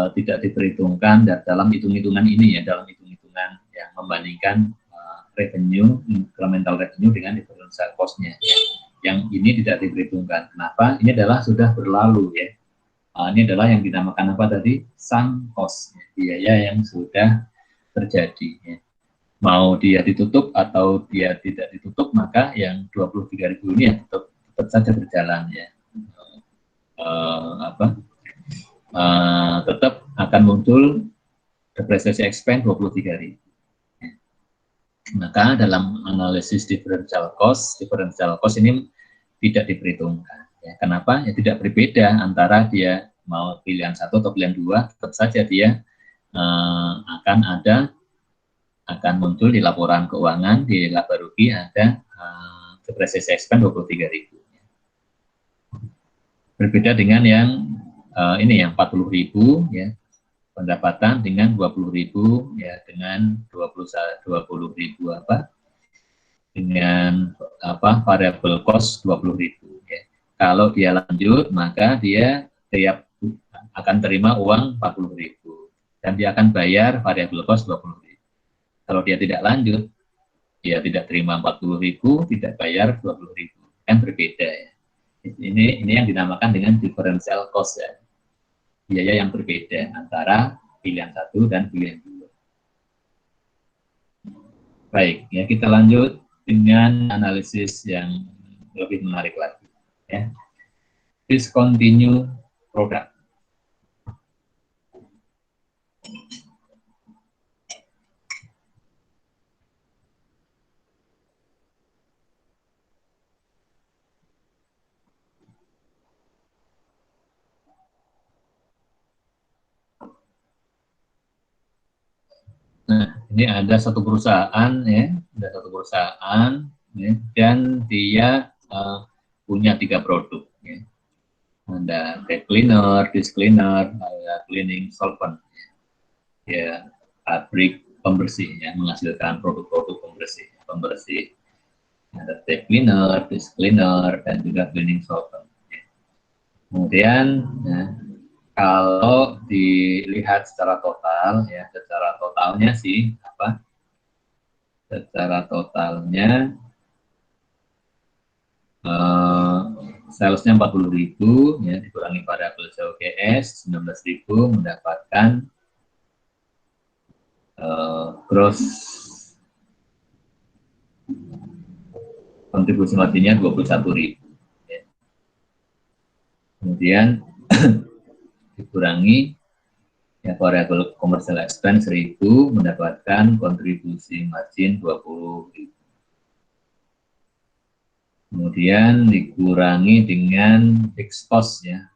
tidak diperhitungkan dalam hitung-hitungan ini ya, dalam hitung-hitungan yang membandingkan revenue, incremental revenue dengan differential cost-nya ya. Yang ini tidak diperhitungkan. Kenapa? Ini adalah sudah berlalu ya. Ini adalah yang dinamakan apa tadi? Sunk cost, ya, biaya yang sudah terjadi. Ya. Mau dia ditutup atau dia tidak ditutup, maka yang 23.000 ini ya tetap saja berjalan ya. Tetap akan muncul depresiasi expense 23.000. Ya. Maka dalam analisis differential cost ini tidak diperhitungkan. Ya, kenapa? Ya tidak berbeda antara dia mau pilihan 1 atau pilihan 2, tetap saja dia akan muncul di laporan keuangan, di laba rugi ada depresiasi expense 23.000. Berbeda dengan yang ini yang 40.000 ya, pendapatan dengan 20.000 ya, dengan 20.000 apa? Dengan apa? Variable cost 20.000 ya. Kalau dia lanjut, maka dia akan terima uang 40.000 dan dia akan bayar variable cost 20.000. Kalau dia tidak lanjut, ya tidak terima 40.000, tidak bayar 20.000, kan berbeda ya. Ini yang dinamakan dengan differential cost ya, biaya yang berbeda antara pilihan satu dan pilihan dua. Baik, ya kita lanjut dengan analisis yang lebih menarik lagi ya. Discontinue product. Nah, ini ada satu perusahaan ya, ya, dan dia punya 3 produk. Ya. Ada tape cleaner, disk cleaner, ada cleaning solvent. Ya, pabrik pembersih ya, menghasilkan produk-produk pembersih. Ada tape cleaner, disk cleaner, dan juga cleaning solvent. Ya. Kemudian, ya, kalau dilihat secara total, ya, secara totalnya sih apa? Secara totalnya salesnya 40.000 ya, dikurangi variabel COGS 19.000, mendapatkan gross kontribusi marginnya 21.000 ya. Kemudian dikurangi ya, variabel commercial expense 1.000, mendapatkan kontribusi margin 20.000. Kemudian dikurangi dengan fixed cost ya.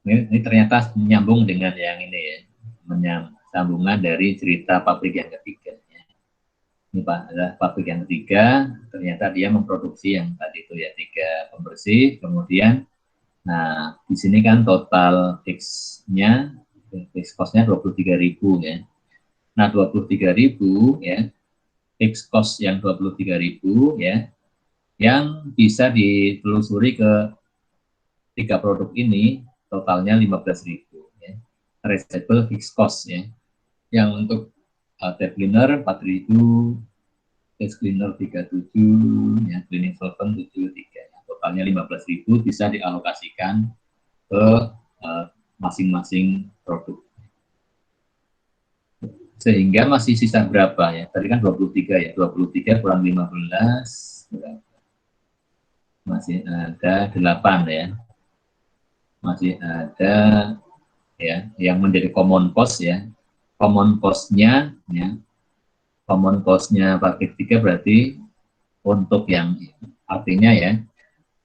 Ini ternyata menyambung dengan yang ini ya, sambungan dari cerita pabrik yang ketiga. Ya. Ini Pak, adalah pabrik yang ketiga, ternyata dia memproduksi yang tadi itu ya 3 pembersih, kemudian, nah di sini kan total fixed-nya, fixed cost-nya 23.000 ya. Nah 23.000 ya, fixed cost yang 23.000 ya, yang bisa ditelusuri ke 3 produk ini totalnya 15.000 ya. Reachable fixed cost ya. Yang untuk tape cleaner 4.000, disk cleaner 37, ya, cleaning solvent 73, ya. Totalnya 15.000 bisa dialokasikan ke masing-masing produk. Sehingga masih sisa berapa ya? Tadi kan 23 ya, 23 kurang 15 masih ada 8 ya. Masih ada ya yang menjadi common cost ya. Common cost-nya ya. Common cost-nya pabrik 3 berarti untuk yang artinya ya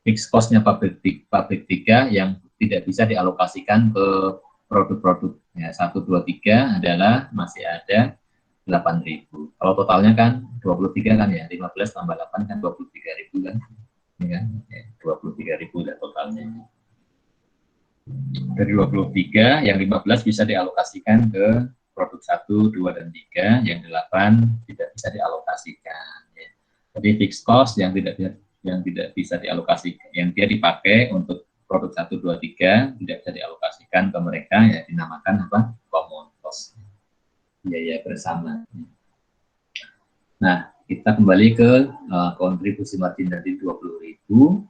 fixed cost-nya pabrik 3 yang tidak bisa dialokasikan ke produk-produk ya, 1, 2, 3 adalah masih ada 8.000. Kalau totalnya kan 23 kan ya, 15 tambah 8 kan 23.000 kan, ya, 23.000 ya totalnya. Dari 23, yang 15 bisa dialokasikan ke produk 1, 2, dan 3, yang 8 tidak bisa dialokasikan. Ya. Jadi fixed cost yang tidak bisa dialokasikan, yang dia dipakai untuk produk 1, 2, 3 tidak bisa dialokasikan ke mereka, ya dinamakan apa? Common cost, biaya bersama. Nah, kita kembali ke kontribusi margin dari 20.000,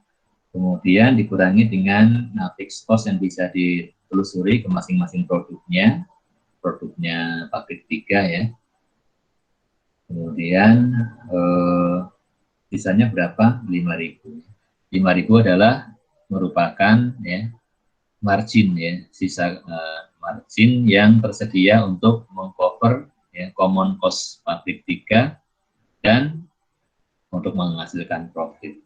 kemudian dikurangi dengan fixed cost yang bisa ditelusuri ke masing-masing produknya pabrik 3 ya. Kemudian sisanya berapa? 5.000. 5.000 adalah merupakan ya margin ya, sisa margin yang tersedia untuk mengcover ya common cost pabrik 3 dan untuk menghasilkan profit.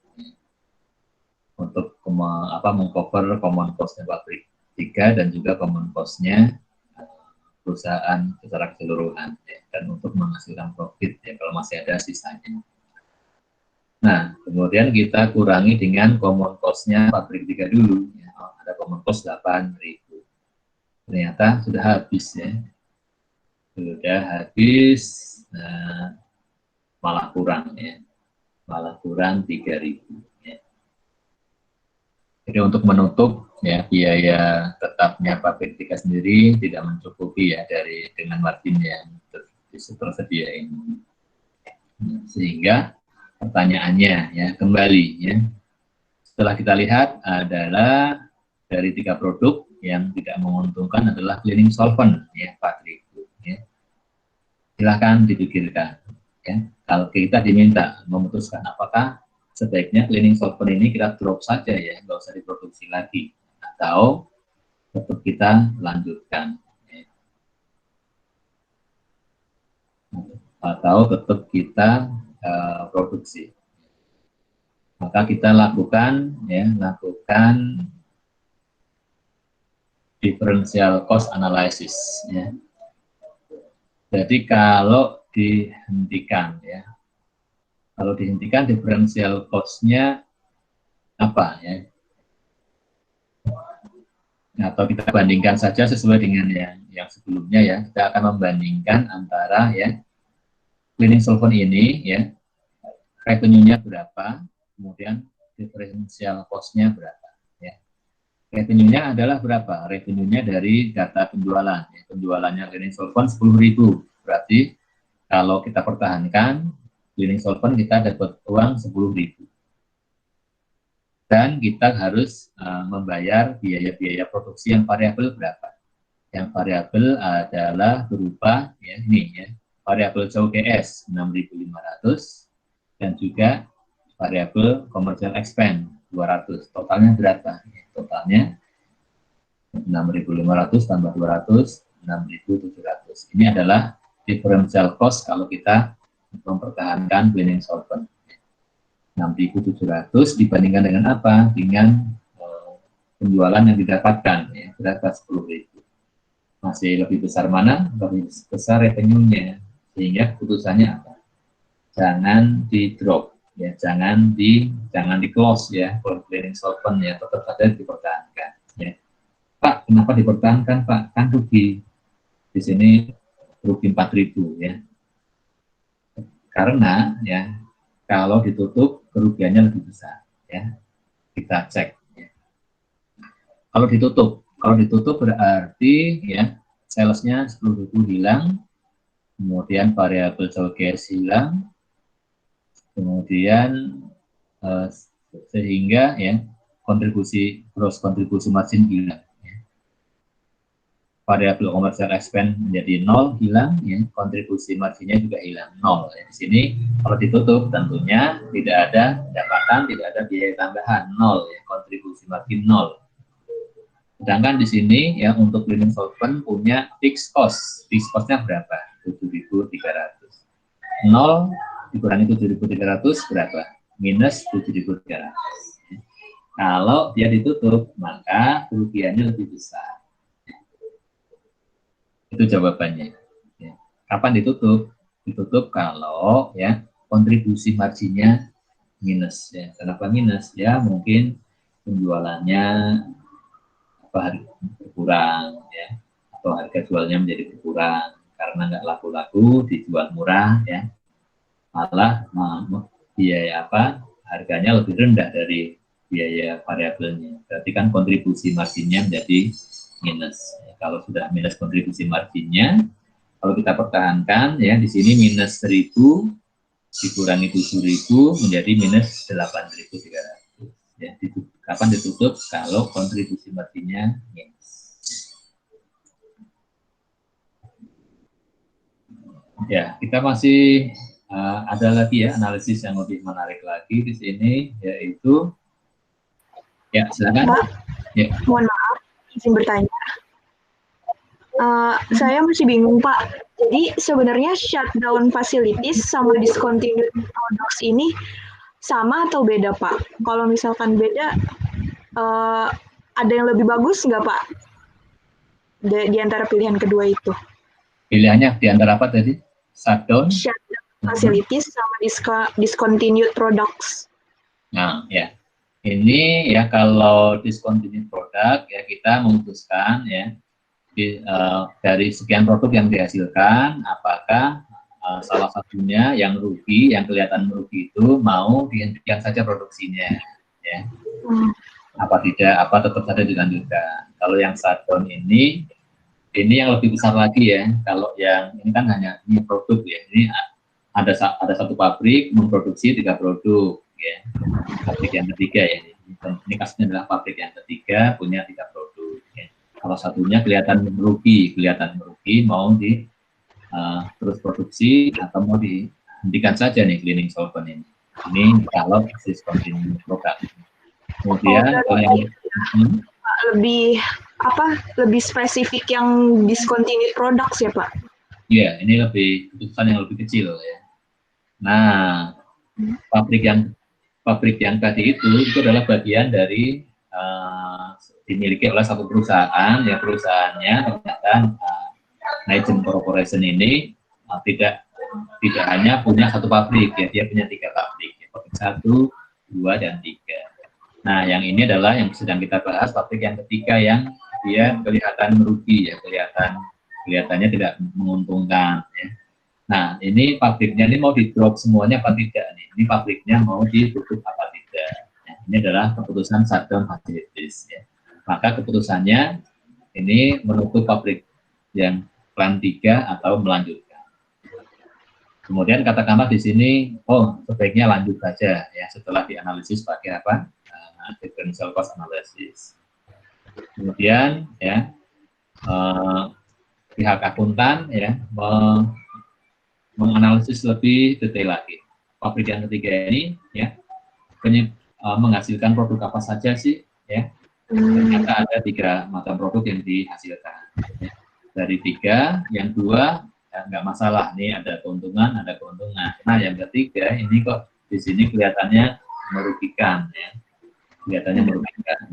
Untuk mengcover common cost-nya pabrik 3 dan juga common cost-nya perusahaan secara keseluruhan ya, dan untuk menghasilkan profit ya kalau masih ada sisanya. Nah, kemudian kita kurangi dengan common cost-nya pabrik 3 dulu ya. Ada common cost 8.000. Ternyata sudah habis ya. Sudah habis, malah kurang ya. Malah kurang 3.000 ya. Jadi untuk menutup ya biaya tetapnya pabrik 3 sendiri tidak mencukupi ya dengan margin yang tersedia ini. Sehingga pertanyaannya ya kembali ya, setelah kita lihat adalah dari 3 produk yang tidak menguntungkan adalah cleaning solvent ya 4.000 ya. Silahkan dipikirkan ya. Kalau kita diminta memutuskan apakah sebaiknya cleaning solvent ini kita drop saja ya, nggak usah diproduksi lagi, atau tetap kita lanjutkan ya. Atau tetap kita produksi. Maka kita lakukan differential cost analysis ya. Jadi kalau dihentikan ya, kalau dihentikan differential cost-nya apa ya? Atau kita bandingkan saja sesuai dengan yang sebelumnya ya. Kita akan membandingkan antara ya cleaning solvent ini ya, revenue-nya berapa, kemudian differential cost-nya berapa ya. Revenue-nya adalah berapa? Revenue-nya dari data penjualan ya. Penjualannya cleaning solvent 10.000, berarti kalau kita pertahankan cleaning solvent kita dapat uang 10.000. Dan kita harus membayar biaya-biaya produksi yang variabel berapa? Yang variabel adalah berupa ya ini ya, variabel COGS 6.500 dan juga variabel commercial expense 200. Totalnya berapa? Totalnya 6.500 tambah 200, 6.700. Ini adalah differential cost kalau kita mempertahankan cleaning solvent. 6.700 dibandingkan dengan apa? Dengan penjualan yang didapatkan ya, berapa? 10.000. Masih lebih besar mana? Lebih besar revenue-nya. Sehingga keputusannya apa? Jangan di drop ya, jangan di close ya, cleaning solvent ya, tetap saja dipertahankan ya. Pak, kenapa dipertahankan Pak? Kan rugi di sini, rugi 4.000 ya. Karena ya kalau ditutup kerugiannya lebih besar ya. Kita cek ya. Kalau ditutup berarti ya salesnya 10.000 hilang, kemudian variabel COGS hilang, kemudian sehingga ya gross kontribusi margin hilang ya. Variabel commercial expense menjadi 0 hilang ya, kontribusi marginnya juga hilang 0 ya. Di sini kalau ditutup tentunya tidak ada pendapatan, tidak ada biaya tambahan 0 ya, kontribusi margin 0. Sedangkan di sini ya untuk cleaning solvent punya fixed cost. Fixed cost-nya berapa? 7.300. 0 dikurangi 7.300 berapa? Minus 7.300. Kalau dia ditutup, maka kerugiannya lebih besar. Itu jawabannya. Ya. Kapan ditutup? Ditutup kalau ya kontribusi marginnya minus. Ya. Kenapa minus? Ya mungkin penjualannya berkurang ya, atau harga jualnya menjadi berkurang karena nggak laku-laku, dijual murah ya, malah biaya harganya lebih rendah dari biaya variabelnya, berarti kan kontribusi marginnya menjadi minus ya. Kalau sudah minus kontribusi marginnya, kalau kita pertahankan ya di sini minus 1.000 dikurangi 7.000 menjadi minus 8.300 ya. Kapan ditutup? Kalau kontribusi marginnya minus. Ya, kita masih ada lagi ya analisis yang lebih menarik lagi di sini, yaitu ya silakan. Pak, ya. Mohon maaf, izin bertanya. Saya masih bingung Pak. Jadi sebenarnya shutdown facilities sama discontinued products ini sama atau beda Pak? Kalau misalkan beda, ada yang lebih bagus nggak Pak di antara pilihan kedua itu? Pilihannya di antara apa tadi? Shutdown facilities sama discontinued products. Nah ya, ini ya kalau discontinued product ya kita memutuskan ya dari sekian produk yang dihasilkan, apakah salah satunya yang rugi, yang kelihatan merugi itu mau dihentikan saja produksinya ya. Apa tidak, apa tetap saja dilanjutkan. Kalau yang shutdown ini ini yang lebih besar lagi ya. Kalau yang ini kan hanya ini produk ya. Ini ada satu pabrik memproduksi 3 produk ya. Pabrik yang ketiga ya. Ini kasusnya adalah pabrik yang ketiga punya 3 produk ya. Kalau satunya kelihatan merugi mau di terus produksi atau mau dihentikan saja nih cleaning solvent ini. Ini kalau discontinued product. Kemudian kalau yang lebih spesifik yang discontinued products ya Pak? Iya, ini lebih keputusan yang lebih kecil ya. Nah, pabrik yang tadi itu adalah bagian dari dimiliki oleh satu perusahaan, ya perusahaannya ternyata Nigent Corporation ini tidak hanya punya satu pabrik ya, dia punya 3 pabrik, ya, pabrik 1, 2, dan 3. Nah, yang ini adalah yang sedang kita bahas, pabrik yang ketiga yang dia kelihatan merugi ya, kelihatannya tidak menguntungkan ya. Nah, ini pabriknya ini mau di-drop semuanya apa tidak nih? Ini pabriknya mau ditutup apa tidak? Ya, ini adalah keputusan shutdown facilities ya. Maka keputusannya ini menutup pabrik yang plan 3 atau melanjutkan. Kemudian katakanlah di sini, oh sebaiknya lanjut saja ya setelah dianalisis pakai apa? Differential cost analysis. Kemudian ya pihak akuntan ya menganalisis lebih detail lagi. Pabrik yang ketiga ini ya menghasilkan produk apa saja sih ya? Ternyata ada 3 macam produk yang dihasilkan. Ya. Dari 3, yang 2 ya, nggak masalah nih, ada keuntungan. Nah, yang ketiga ini kok di sini kelihatannya merugikan ya.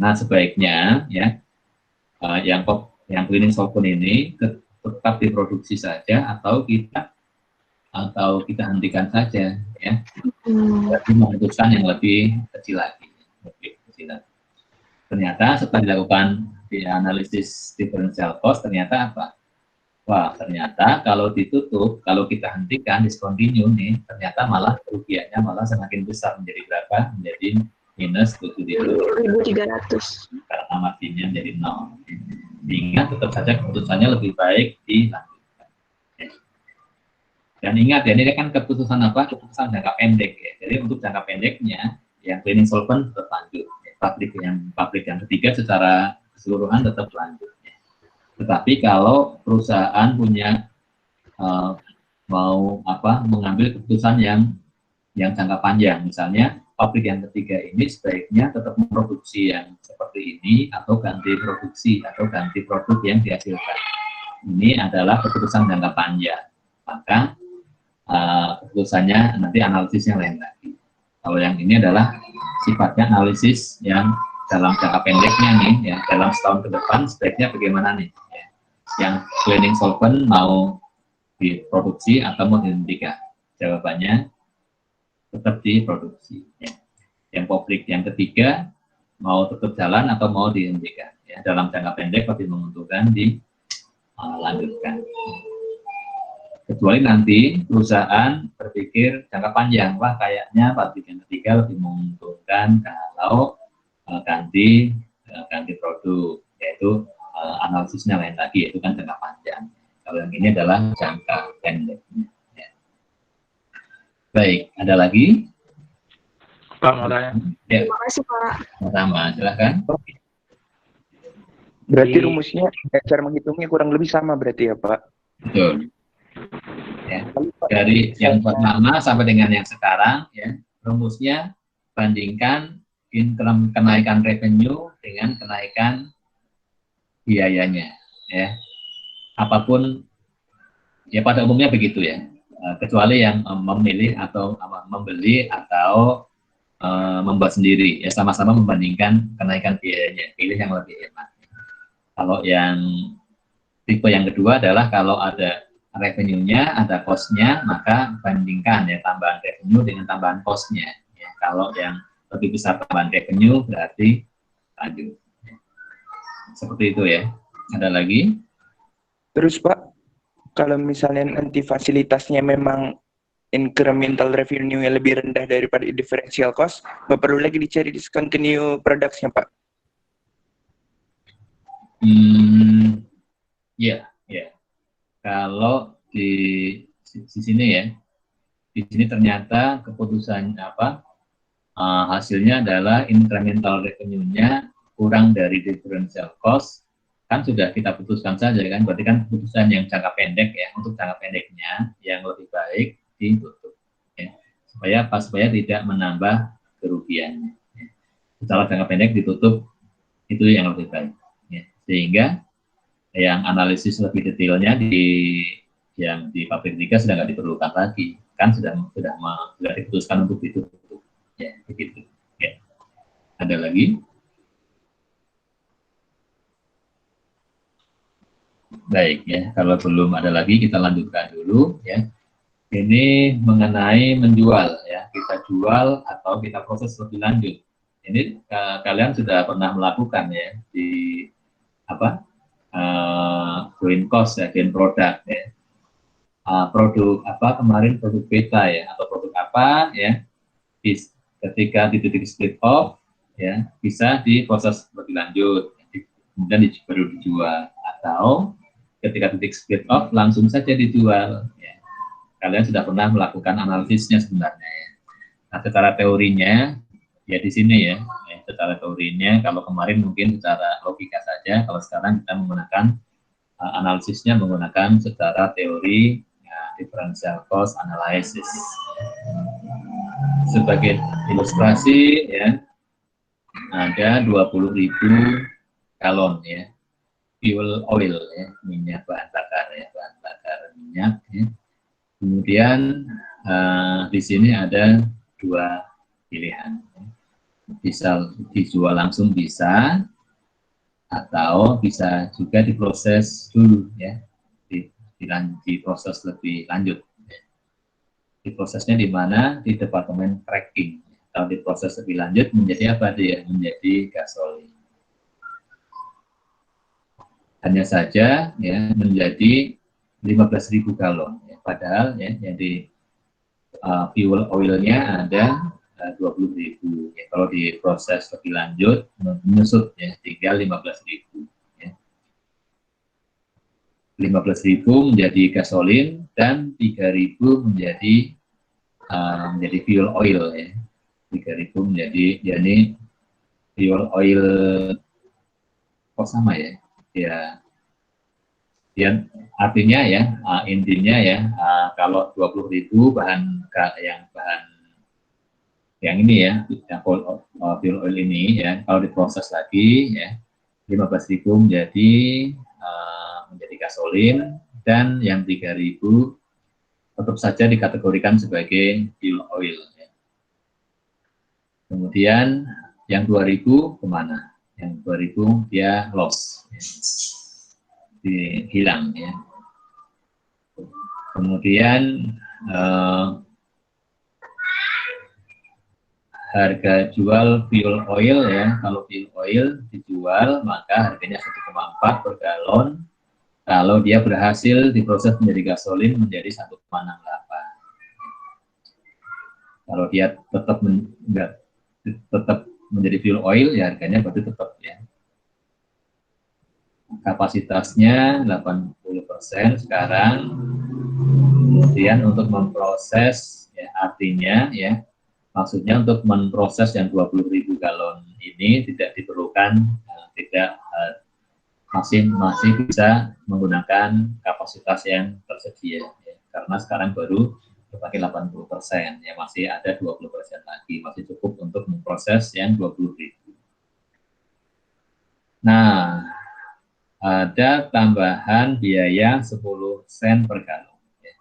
Nah, sebaiknya ya yang cleaning solvent ini tetap diproduksi saja atau kita hentikan saja ya. Jadi memutuskan yang lebih kecil lagi. Ternyata setelah dilakukan analisis differential cost, ternyata apa? Wah, ternyata kalau ditutup, kalau kita hentikan, discontinue nih, ternyata malah kerugiannya malah semakin besar. Menjadi berapa? Menjadi minus 7.300. Karena marginnya menjadi 0. Ingat, tetap saja keputusannya lebih baik dilanjutkan. Dan ingat ya, ini kan keputusan apa? Keputusan jangka pendek ya. Jadi untuk jangka pendeknya, yang cleaning solvent tetap lanjut. Pabrik yang ketiga secara keseluruhan tetap lanjut. Tetapi kalau perusahaan punya mau mengambil keputusan yang jangka panjang, misalnya pabrik yang ketiga ini sebaiknya tetap memproduksi yang seperti ini atau ganti produksi atau ganti produk yang dihasilkan. Ini adalah keputusan jangka panjang. Maka keputusannya nanti analisisnya lain lagi. Kalau yang ini adalah sifatnya analisis yang dalam jangka pendeknya nih, ya dalam setahun ke depan sebaiknya bagaimana nih? Ya. Yang cleaning solvent mau diproduksi atau mau dihentikan? Jawabannya tetap diproduksi. Ya. Yang pabrik yang ketiga mau tetap jalan atau mau dihentikan? Ya, dalam jangka pendek lebih menguntungkan dilanjutkan. Kecuali nanti perusahaan berpikir jangka panjang, wah kayaknya pabrik yang ketiga lebih menguntungkan kalau ganti produk, yaitu analisisnya lain lagi, yaitu kan jangka panjang. Kalau yang ini adalah jangka pendek. Ya. Baik, ada lagi? Pak, mau tanya. Ya. Terima kasih Pak. Pertama, silakan. Berarti rumusnya, cara menghitungnya kurang lebih sama berarti ya Pak? Betul. Ya. Dari yang pertama sampai dengan yang sekarang, ya rumusnya bandingkan kenaikan revenue dengan kenaikan biayanya, ya. Apapun, ya pada umumnya begitu ya. Kecuali yang memilih atau membeli atau membuat sendiri, ya sama-sama membandingkan kenaikan biayanya, pilih yang lebih hemat. Kalau yang tipe yang kedua adalah kalau ada revenue-nya, ada cost-nya, maka bandingkan ya tambahan revenue dengan tambahan cost-nya. Ya, kalau yang lebih besar tambahan revenue berarti lanjut. Ya. Seperti itu ya. Ada lagi? Terus Pak, kalau misalnya nanti fasilitasnya memang incremental revenue-nya lebih rendah daripada differential cost, nggak perlu lagi dicari discontinue products-nya Pak? Ya, kalau di sini ya, di sini ternyata keputusan hasilnya adalah incremental revenue-nya kurang dari differential cost, kan sudah kita putuskan saja kan, berarti kan keputusan yang jangka pendek ya, untuk jangka pendeknya yang lebih baik ditutup ya, supaya tidak menambah kerugiannya ya. Secara jangka pendek ditutup itu yang lebih baik ya. Sehingga yang analisis lebih detailnya yang di pabrik 3 sudah nggak diperlukan lagi, kan sudah diputuskan untuk ditutup ya, begitu ya. Ada lagi? Baik ya, kalau belum ada lagi kita lanjutkan dulu ya. Ini mengenai menjual ya, kita jual atau kita proses lebih lanjut. Ini kalian sudah pernah melakukan ya di green cost ya, green product ya. Produk apa kemarin, produk beta ya, atau produk apa ya, ketika di titik split off ya bisa diproses lebih lanjut, kemudian baru dijual, atau ketika titik split off langsung saja dijual ya. Kalian sudah pernah melakukan analisisnya sebenarnya ya. Nah, secara teorinya ya di sini ya, secara teorinya kalau kemarin mungkin secara logika saja, kalau sekarang kita menggunakan analisisnya menggunakan secara teori ya, differential cost analysis. Sebagai ilustrasi ya, ada 20.000 galon ya fuel oil ya, minyak bahan bakar minyak ya. Kemudian di sini ada dua pilihan, bisa dijual langsung bisa, atau bisa juga diproses dulu ya, diproses lebih lanjut. Diprosesnya di mana? Di departemen cracking. Kalau diproses lebih lanjut menjadi apa dia? Menjadi gasolin. Hanya saja ya menjadi 15.000 galon. Ya. Padahal ya jadi fuel oilnya ada 20.000. Ya, kalau diproses lebih lanjut menyusut ya tinggal 15.000. Ya. 15.000 menjadi gasolin dan 3.000 menjadi fuel oil ya. 3.000 menjadi yakni fuel oil kok sama ya? Ya artinya ya intinya ya kalau 20.000 bahan yang ini ya, yang fuel oil ini ya, kalau diproses lagi ya 15.000 menjadi gasolin, dan yang 3.000 tetap saja dikategorikan sebagai fuel oil ya. Kemudian yang 2.000 kemana? Yang 2.000 dia loss ya. Hilang ya. Kemudian harga jual fuel oil ya, kalau fuel oil dijual maka harganya 1,4 per galon. Kalau dia berhasil diproses menjadi gasolin menjadi 1,68. Kalau dia tetap menjadi fuel oil ya harganya berarti tetap ya. Kapasitasnya 80% sekarang. Kemudian untuk memproses ya, artinya ya maksudnya untuk memproses yang 20.000 galon ini tidak diperlukan masih bisa menggunakan kapasitas yang tersedia ya. Karena sekarang baru dipakai 80% ya, masih ada 20% lagi, masih cukup untuk memproses yang 20.000. Nah, ada tambahan biaya 10 sen per galon. Ya.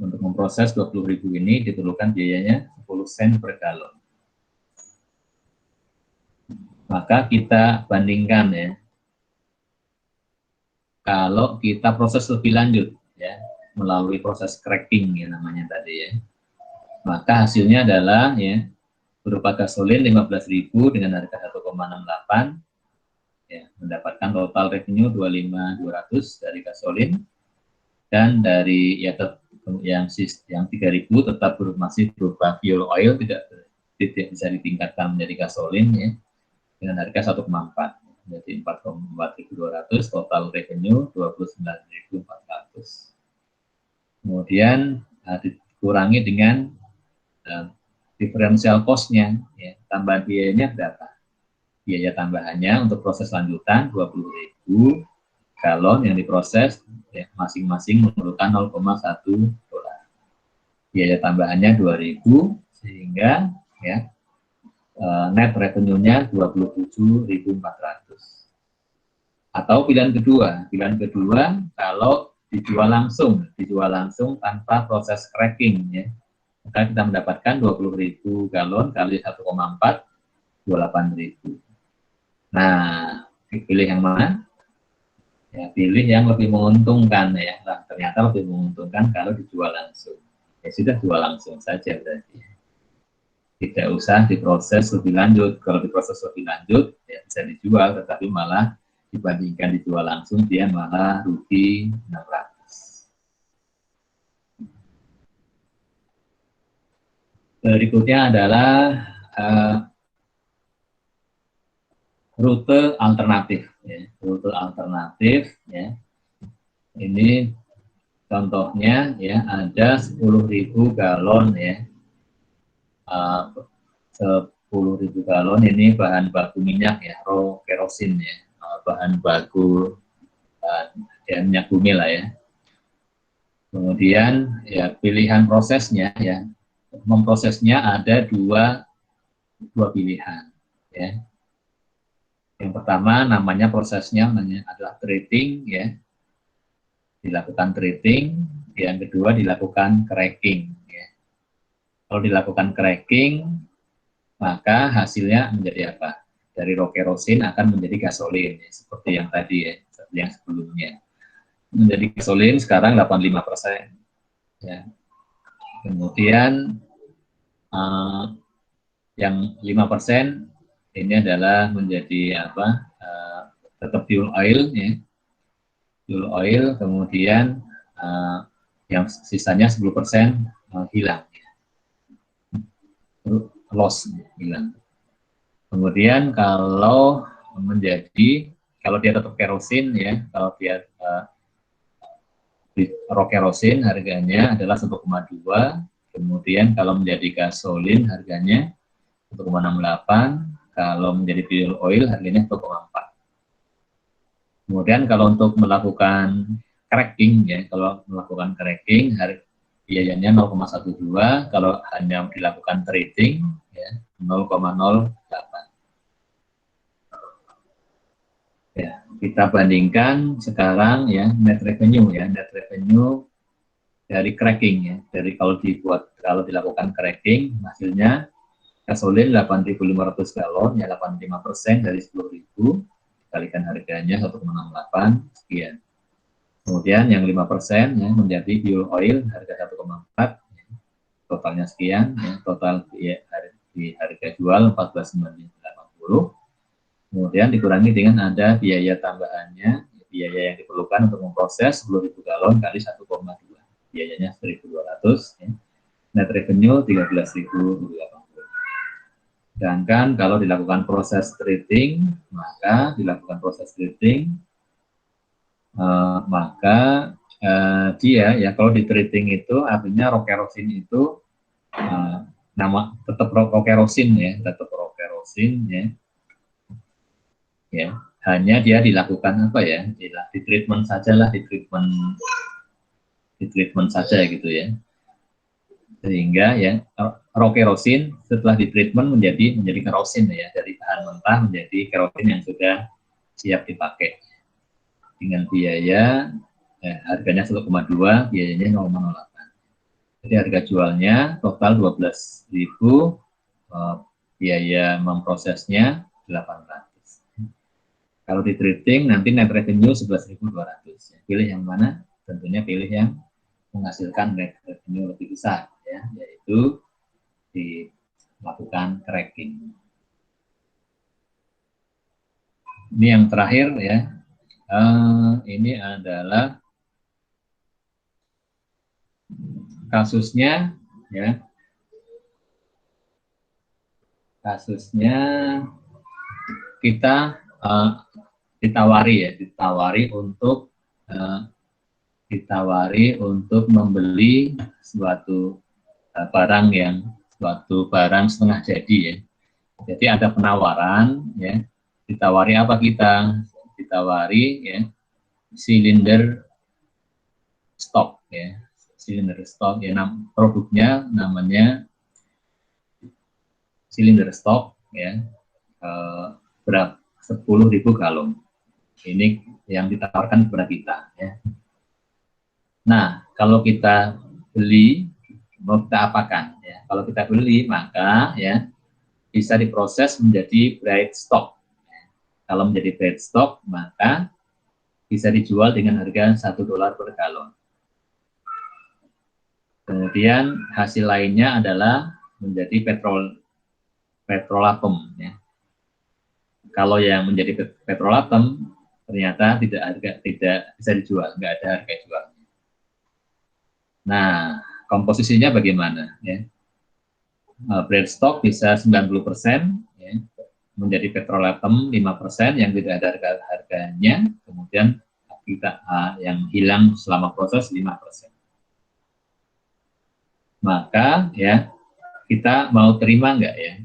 Untuk memproses 20.000 ini diperlukan biayanya 10 sen per galon. Maka kita bandingkan ya. Kalau kita proses lebih lanjut ya, melalui proses cracking ya namanya tadi ya. Maka hasilnya adalah ya berupa gasolin 15.000 dengan harga 1,68. Ya, mendapatkan total revenue 25.200 dari gasolin, dan dari ya yang 3.000 tetap masih berupa fuel oil, tidak bisa ditingkatkan menjadi gasolin ya, dengan harga 1,4 menjadi 4.4.200, total revenue 29.400. Kemudian dikurangi dengan differential cost-nya, ya, tambahan biayanya berapa? Biaya tambahannya untuk proses lanjutan 20.000 galon yang diproses, ya, masing-masing memerlukan 0,1 dolar. Biaya tambahannya 2.000 sehingga ya net revenue-nya 27.400. Atau pilihan kedua kalau dijual langsung tanpa proses cracking, ya, maka kita mendapatkan 20.000 galon kali 1,4, 28.000. Nah, pilih yang mana? Ya, pilih yang lebih menguntungkan, ya. Nah, ternyata lebih menguntungkan kalau dijual langsung. Ya sudah, jual langsung saja berarti. Tidak usah diproses lebih lanjut. Kalau diproses lebih lanjut, ya bisa dijual, tetapi malah dibandingkan dijual langsung, dia malah rugi 600. Berikutnya adalah rute alternatif. Ya. Rute alternatif, ya. Ini contohnya, ya, ada 10.000 galon, ya. 10.000 galon ini bahan baku minyak, ya, raw kerosin, ya, bahan baku ya, minyak bumi lah, ya. Kemudian ya pilihan prosesnya, ya, memprosesnya ada dua pilihan, ya. Yang pertama namanya prosesnya adalah treating, ya, dilakukan treating. Yang kedua dilakukan cracking, ya. Kalau dilakukan cracking, maka hasilnya menjadi apa? Dari raw kerosin akan menjadi gasolin, ya, seperti yang tadi, ya, seperti yang sebelumnya. Menjadi gasolin sekarang 85%. Ya. Kemudian yang 5% ini adalah menjadi apa? Tetap fuel oil, ya. Fuel oil, kemudian yang sisanya 10% hilang, ya. Loss, hilang. Kemudian kalau dia tetap kerosin, ya, kalau dia raw kerosin harganya adalah 1,2, kemudian kalau menjadi gasolin harganya 1,68, kalau menjadi fuel oil harganya 1,4. Kemudian kalau untuk melakukan cracking, ya, kalau melakukan cracking biayanya 0,12, kalau hanya dilakukan trading, ya, 0,08. Ya, kita bandingkan sekarang, ya, net revenue dari cracking, ya. Dari kalau dilakukan cracking, hasilnya gasolin 8.500 galon, ya, 85% dari 10.000, dikalikan harganya 1,68 sekian. Kemudian yang 5%, ya, menjadi fuel oil harga 1,4, ya, totalnya sekian, ya, total di harga jual 14.980. Kemudian dikurangi dengan ada biaya tambahannya, biaya yang diperlukan untuk memproses 10.000 galon kali 1,2, biayanya 1.200, ya. Net revenue 13.080. Sedangkan kalau dilakukan proses treating, maka dia, ya, kalau di treating itu artinya raw kerosin itu tetap raw kerosin, ya, ya, hanya dia dilakukan apa, ya, di treatment saja lah, di treatment saja gitu, ya, sehingga, ya, raw kerosin setelah di treatment menjadi kerosin, ya, dari bahan mentah menjadi kerosin yang sudah siap dipakai dengan biaya, harganya 1,2, biayanya 0,08. Jadi harga jualnya total 12.000, biaya memprosesnya 800. Kalau di trading nanti net revenue 11.200. Pilih yang mana? Tentunya pilih yang menghasilkan net revenue lebih besar, ya, yaitu dilakukan cracking. Ini yang terakhir, ya. Ini adalah kasusnya, ya. Kasusnya kita ditawari untuk ditawari untuk membeli suatu barang setengah jadi ya. Jadi ada penawaran ya, ditawari apa kita? Ditawari ya silinder stok ya. Silinder stok ya, produknya namanya silinder stok ya. Berapa? 10.000 galon. Ini yang ditawarkan kepada kita ya. Nah, kalau kita beli, mau kita apakan ya? Kalau kita beli maka ya bisa diproses menjadi bright stock. Kalau menjadi bright stock maka bisa dijual dengan harga $1 per galon. Kemudian hasil lainnya adalah menjadi petrolatum ya. Kalau yang menjadi petrolatum ternyata tidak bisa dijual, nggak ada harga jual. Nah, komposisinya bagaimana ya? Bright stock bisa 90% ya, menjadi petrolatum 5% yang tidak ada harganya, kemudian kita yang hilang selama proses 5%. Maka ya kita mau terima nggak ya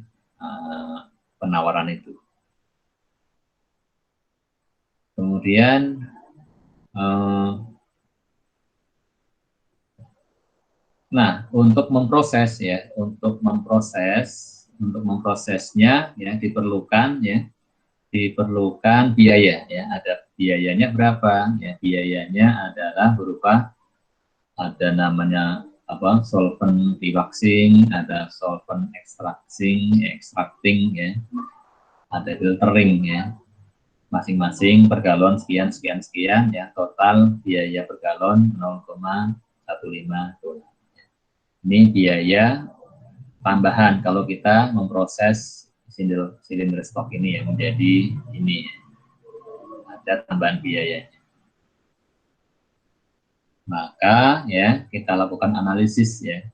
penawaran itu. Kemudian nah, untuk memprosesnya ya diperlukan biaya ya. Ada biayanya berapa? Ya, biayanya adalah berupa ada namanya solvent dewaxing, ada solvent extracting ya. Ada filtering ya. Masing-masing per galon sekian ya, total biaya per galon 0,15 dolar. Ini biaya tambahan kalau kita memproses silinder stok ini ya menjadi ini ya. Ada tambahan biayanya. Maka ya kita lakukan analisis ya.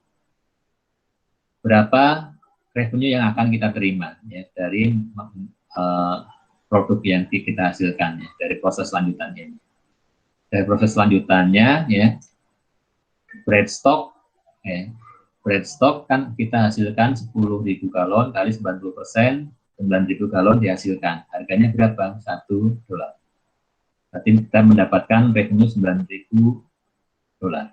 Berapa revenue yang akan kita terima ya dari produk yang kita hasilkan ya, dari proses lanjutannya. Dari proses lanjutannya ya, bright stock ya. Bright stock kan kita hasilkan 10.000 galon kali 90%, 9.000 galon dihasilkan. Harganya berapa? $1. Berarti kita mendapatkan revenue 9.000 dolar.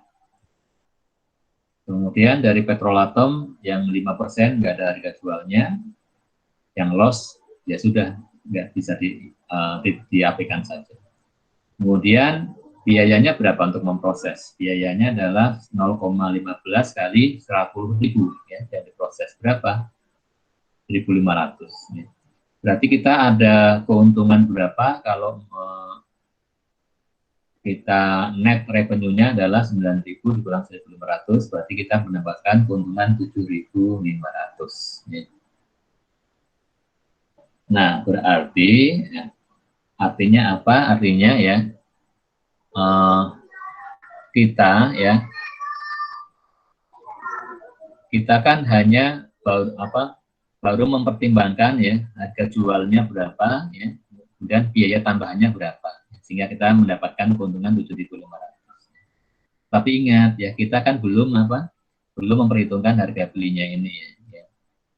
Kemudian dari petrolatum yang 5% nggak ada harga jualnya, yang loss ya sudah nggak bisa diapikan saja. Kemudian biayanya berapa untuk memproses? Biayanya adalah 0,15 kali 100.000 ya, yang diproses berapa? 1.500. Ya. Berarti kita ada keuntungan berapa kalau kita net revenue-nya adalah 9.000 dikurang 1.500, berarti kita mendapatkan keuntungan 7.500. Ya. Nah, berarti ya, artinya apa? Artinya ya kita kan hanya baru mempertimbangkan ya harga jualnya berapa ya, kemudian biaya tambahannya berapa, sehingga kita mendapatkan keuntungan 7.500. Tapi ingat ya, kita kan belum memperhitungkan harga belinya ini ya.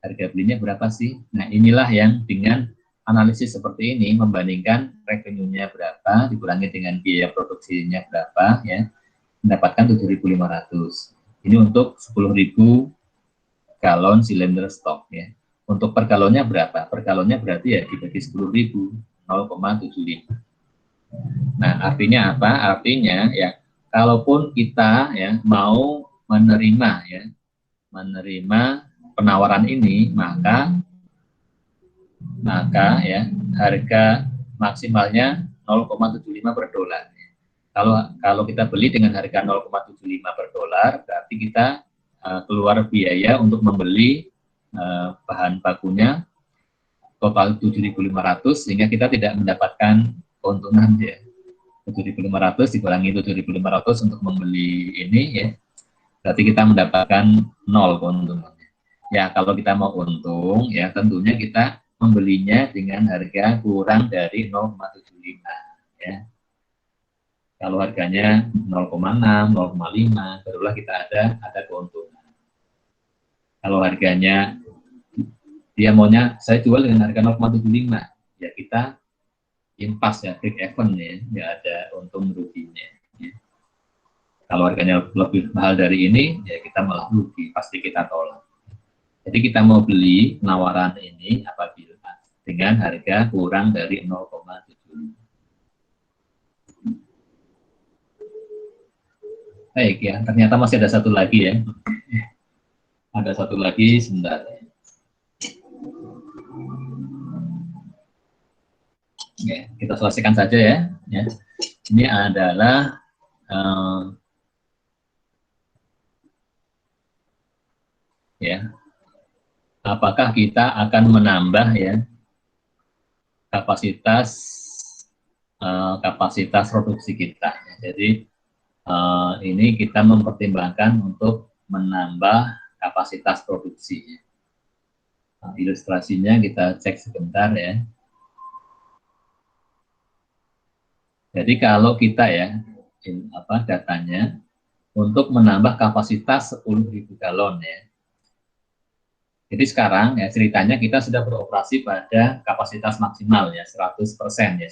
Harga belinya berapa sih? Nah, inilah yang dengan analisis seperti ini membandingkan revenue-nya berapa dikurangi dengan biaya produksinya berapa ya, mendapatkan 7.500. Ini untuk 10.000 galon silinder stok ya. Untuk per galonnya berapa? Per galonnya berarti ya dibagi 10.000, 0,75. Nah, artinya apa? Artinya ya kalaupun kita ya mau menerima penawaran ini, maka ya harga maksimalnya 0,75 per dolar. Kalau kita beli dengan harga 0,75 per dolar, berarti kita keluar biaya untuk membeli bahan bakunya total 7.500, sehingga kita tidak mendapatkan keuntungan ya. 7.500 dikurangi 7.500 untuk membeli ini ya, berarti kita mendapatkan 0 keuntungannya. Ya, kalau kita mau untung ya tentunya kita membelinya dengan harga kurang dari 0,75 ya. Kalau harganya 0,6, 0,5, barulah kita ada keuntungan. Kalau harganya dia maunya saya jual dengan harga 0,75, ya kita impas ya, break even ya, nggak ada untung ruginya. Ya. Kalau harganya lebih mahal dari ini, ya kita malah rugi, pasti kita tolak. Jadi kita mau beli penawaran ini apabila dengan harga kurang dari 0,75. Baik ya, ternyata masih ada satu lagi ya. Ada satu lagi, sebentar. Oke, kita selesaikan saja ya. Ini adalah apakah kita akan menambah ya kapasitas produksi kita. Jadi ini kita mempertimbangkan untuk menambah kapasitas produksi. Nah, ilustrasinya kita cek sebentar ya. Jadi kalau kita ya, datanya untuk menambah kapasitas 10.000 galon ya. Jadi sekarang ya ceritanya kita sudah beroperasi pada kapasitas maksimal ya 100% ya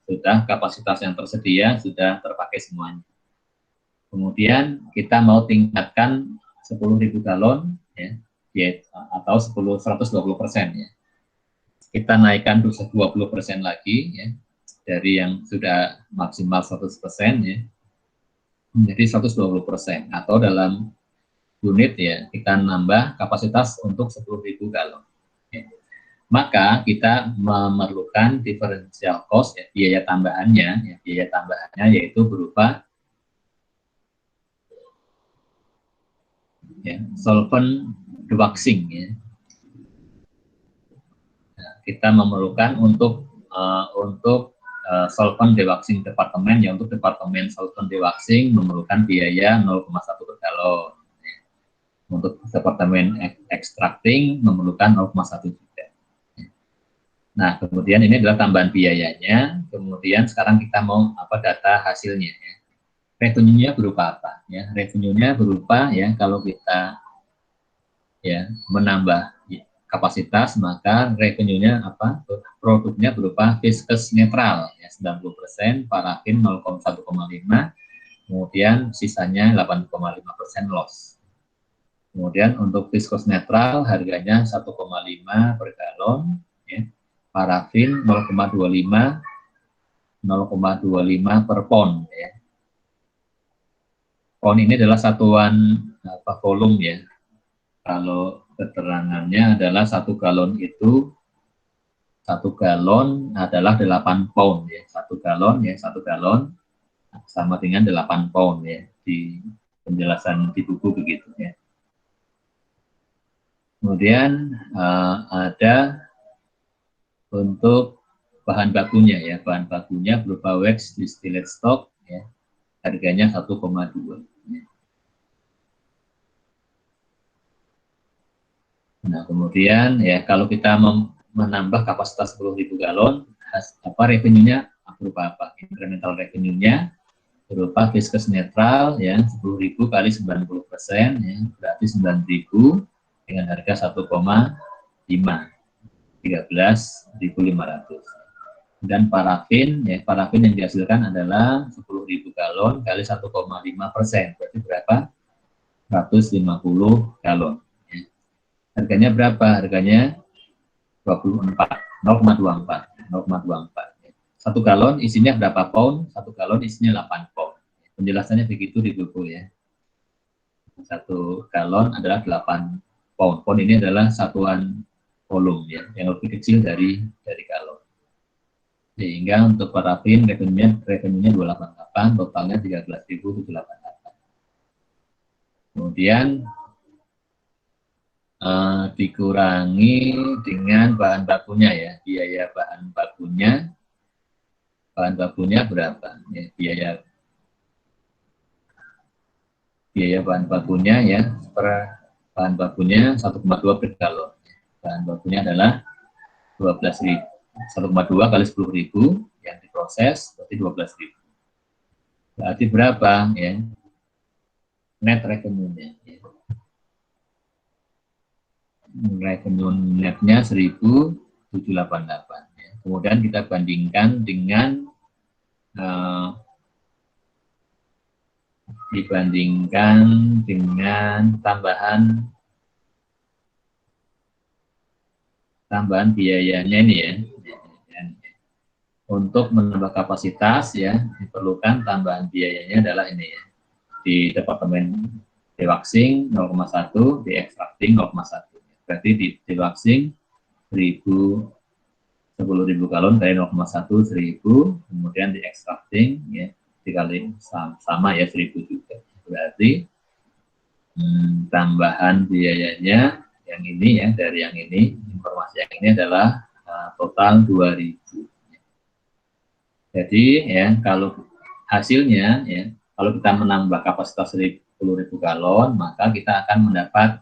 sudah kapasitas yang tersedia sudah terpakai semuanya. Kemudian kita mau tingkatkan 10.000 galon ya atau 120% ya. Kita naikkan 20% lagi ya dari yang sudah maksimal 100% ya menjadi 120%, atau dalam unit ya kita nambah kapasitas untuk 10.000 galon. Ya. Maka kita memerlukan differential cost ya, biaya tambahannya yaitu berupa ya, solvent dewaxing ya. Nah, kita memerlukan untuk solvent dewaxing departemen ya, untuk departemen solvent dewaxing memerlukan biaya 0,1 per galon. Ya. Untuk departemen extracting memerlukan 0,1 juga. Ya. Nah, kemudian ini adalah tambahan biayanya. Kemudian sekarang kita mau data hasilnya ya. Revenue-nya berupa apa? Ya, revenue-nya berupa ya kalau kita ya menambah kapasitas maka revenue-nya produknya berupa viscous netral ya 90%, parafin 0,1,5, kemudian sisanya 8,5% loss. Kemudian untuk viscous netral harganya 1,5 per galon ya. Parafin 0,25 per pon ya. Pon ini adalah satuan volume ya. Kalau keterangannya adalah 1 galon adalah 8 pound ya. 1 galon sama dengan 8 pound ya. Di penjelasan di buku begitu ya. Kemudian ada untuk bahan bakunya ya. Bahan bakunya berupa wax distillate stock ya. Harganya 1,2. Nah, kemudian ya kalau kita menambah kapasitas 10.000 galon, revenue-nya berupa apa? Incremental revenue-nya berupa viscous netral ya 10.000 kali 90% ya, berarti 9.000 dengan harga 1,5, 13.500. Dan parafin yang dihasilkan adalah 10.000 galon kali 1,5%, berarti berapa? 150 galon. Harganya berapa? Harganya 0,24. 1 galon isinya berapa pound? 1 galon isinya 8 pound. Penjelasannya begitu di buku ya. 1 galon adalah 8 pound. Pound ini adalah satuan volume ya, yang lebih kecil dari galon. Sehingga untuk parafin revenue-nya 288, totalnya 13.788. Kemudian dikurangi dengan bahan bakunya ya, biaya bahan bakunya berapa ya, biaya bahan bakunya ya, bahan bakunya 1,2 per galon. Bahan bakunya adalah 12.000, 1,2 kali 10.000 yang diproses berarti 12.000. Berarti berapa ya net revenue-nya? Ya. Revenue netnya 1.788. Ya. Kemudian kita bandingkan dengan tambahan biayanya ini ya. Untuk menambah kapasitas ya diperlukan tambahan biayanya adalah ini ya. Di departemen dewaxing 0,1, di extracting 0,1. Berarti di dewaxing 10.000 galon kali 0,1 1000, kemudian di extracting ya dikali sama ya 1000 juga. Berarti tambahan biayanya yang ini ya, dari yang ini, informasi yang ini adalah total 2.000. Jadi ya kalau hasilnya ya, kalau kita menambah kapasitas 10.000 galon, maka kita akan mendapat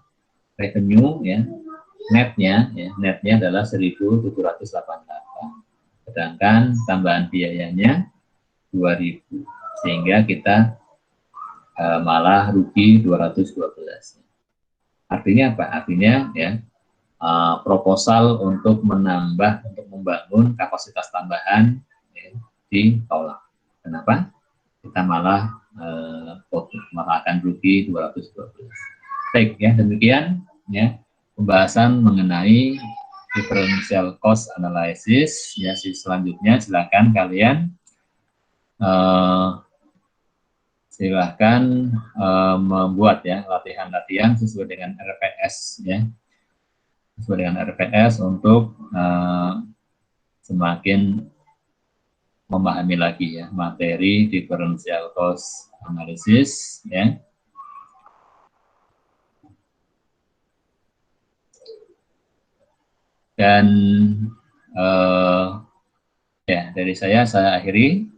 revenue ya, netnya adalah 1.788. Sedangkan tambahan biayanya 2.000, sehingga kita malah rugi 212. Artinya apa? Artinya ya proposal untuk membangun kapasitas tambahan ya, ditolak. Kenapa? Kita malah akan rugi 212. Baik ya, demikian ya pembahasan mengenai differential cost analysis. Ya, selanjutnya silakan kalian membuat ya latihan-latihan sesuai dengan RPS ya, sesuai dengan RPS untuk semakin memahami lagi ya materi differential cost analysis ya. Dan ya dari saya akhiri.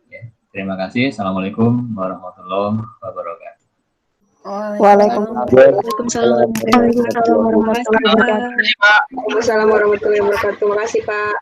Terima kasih. Assalamualaikum warahmatullahi wabarakatuh. Waalaikumsalam warahmatullahi wabarakatuh. Waalaikumsalam warahmatullahi wabarakatuh. Terima kasih Pak.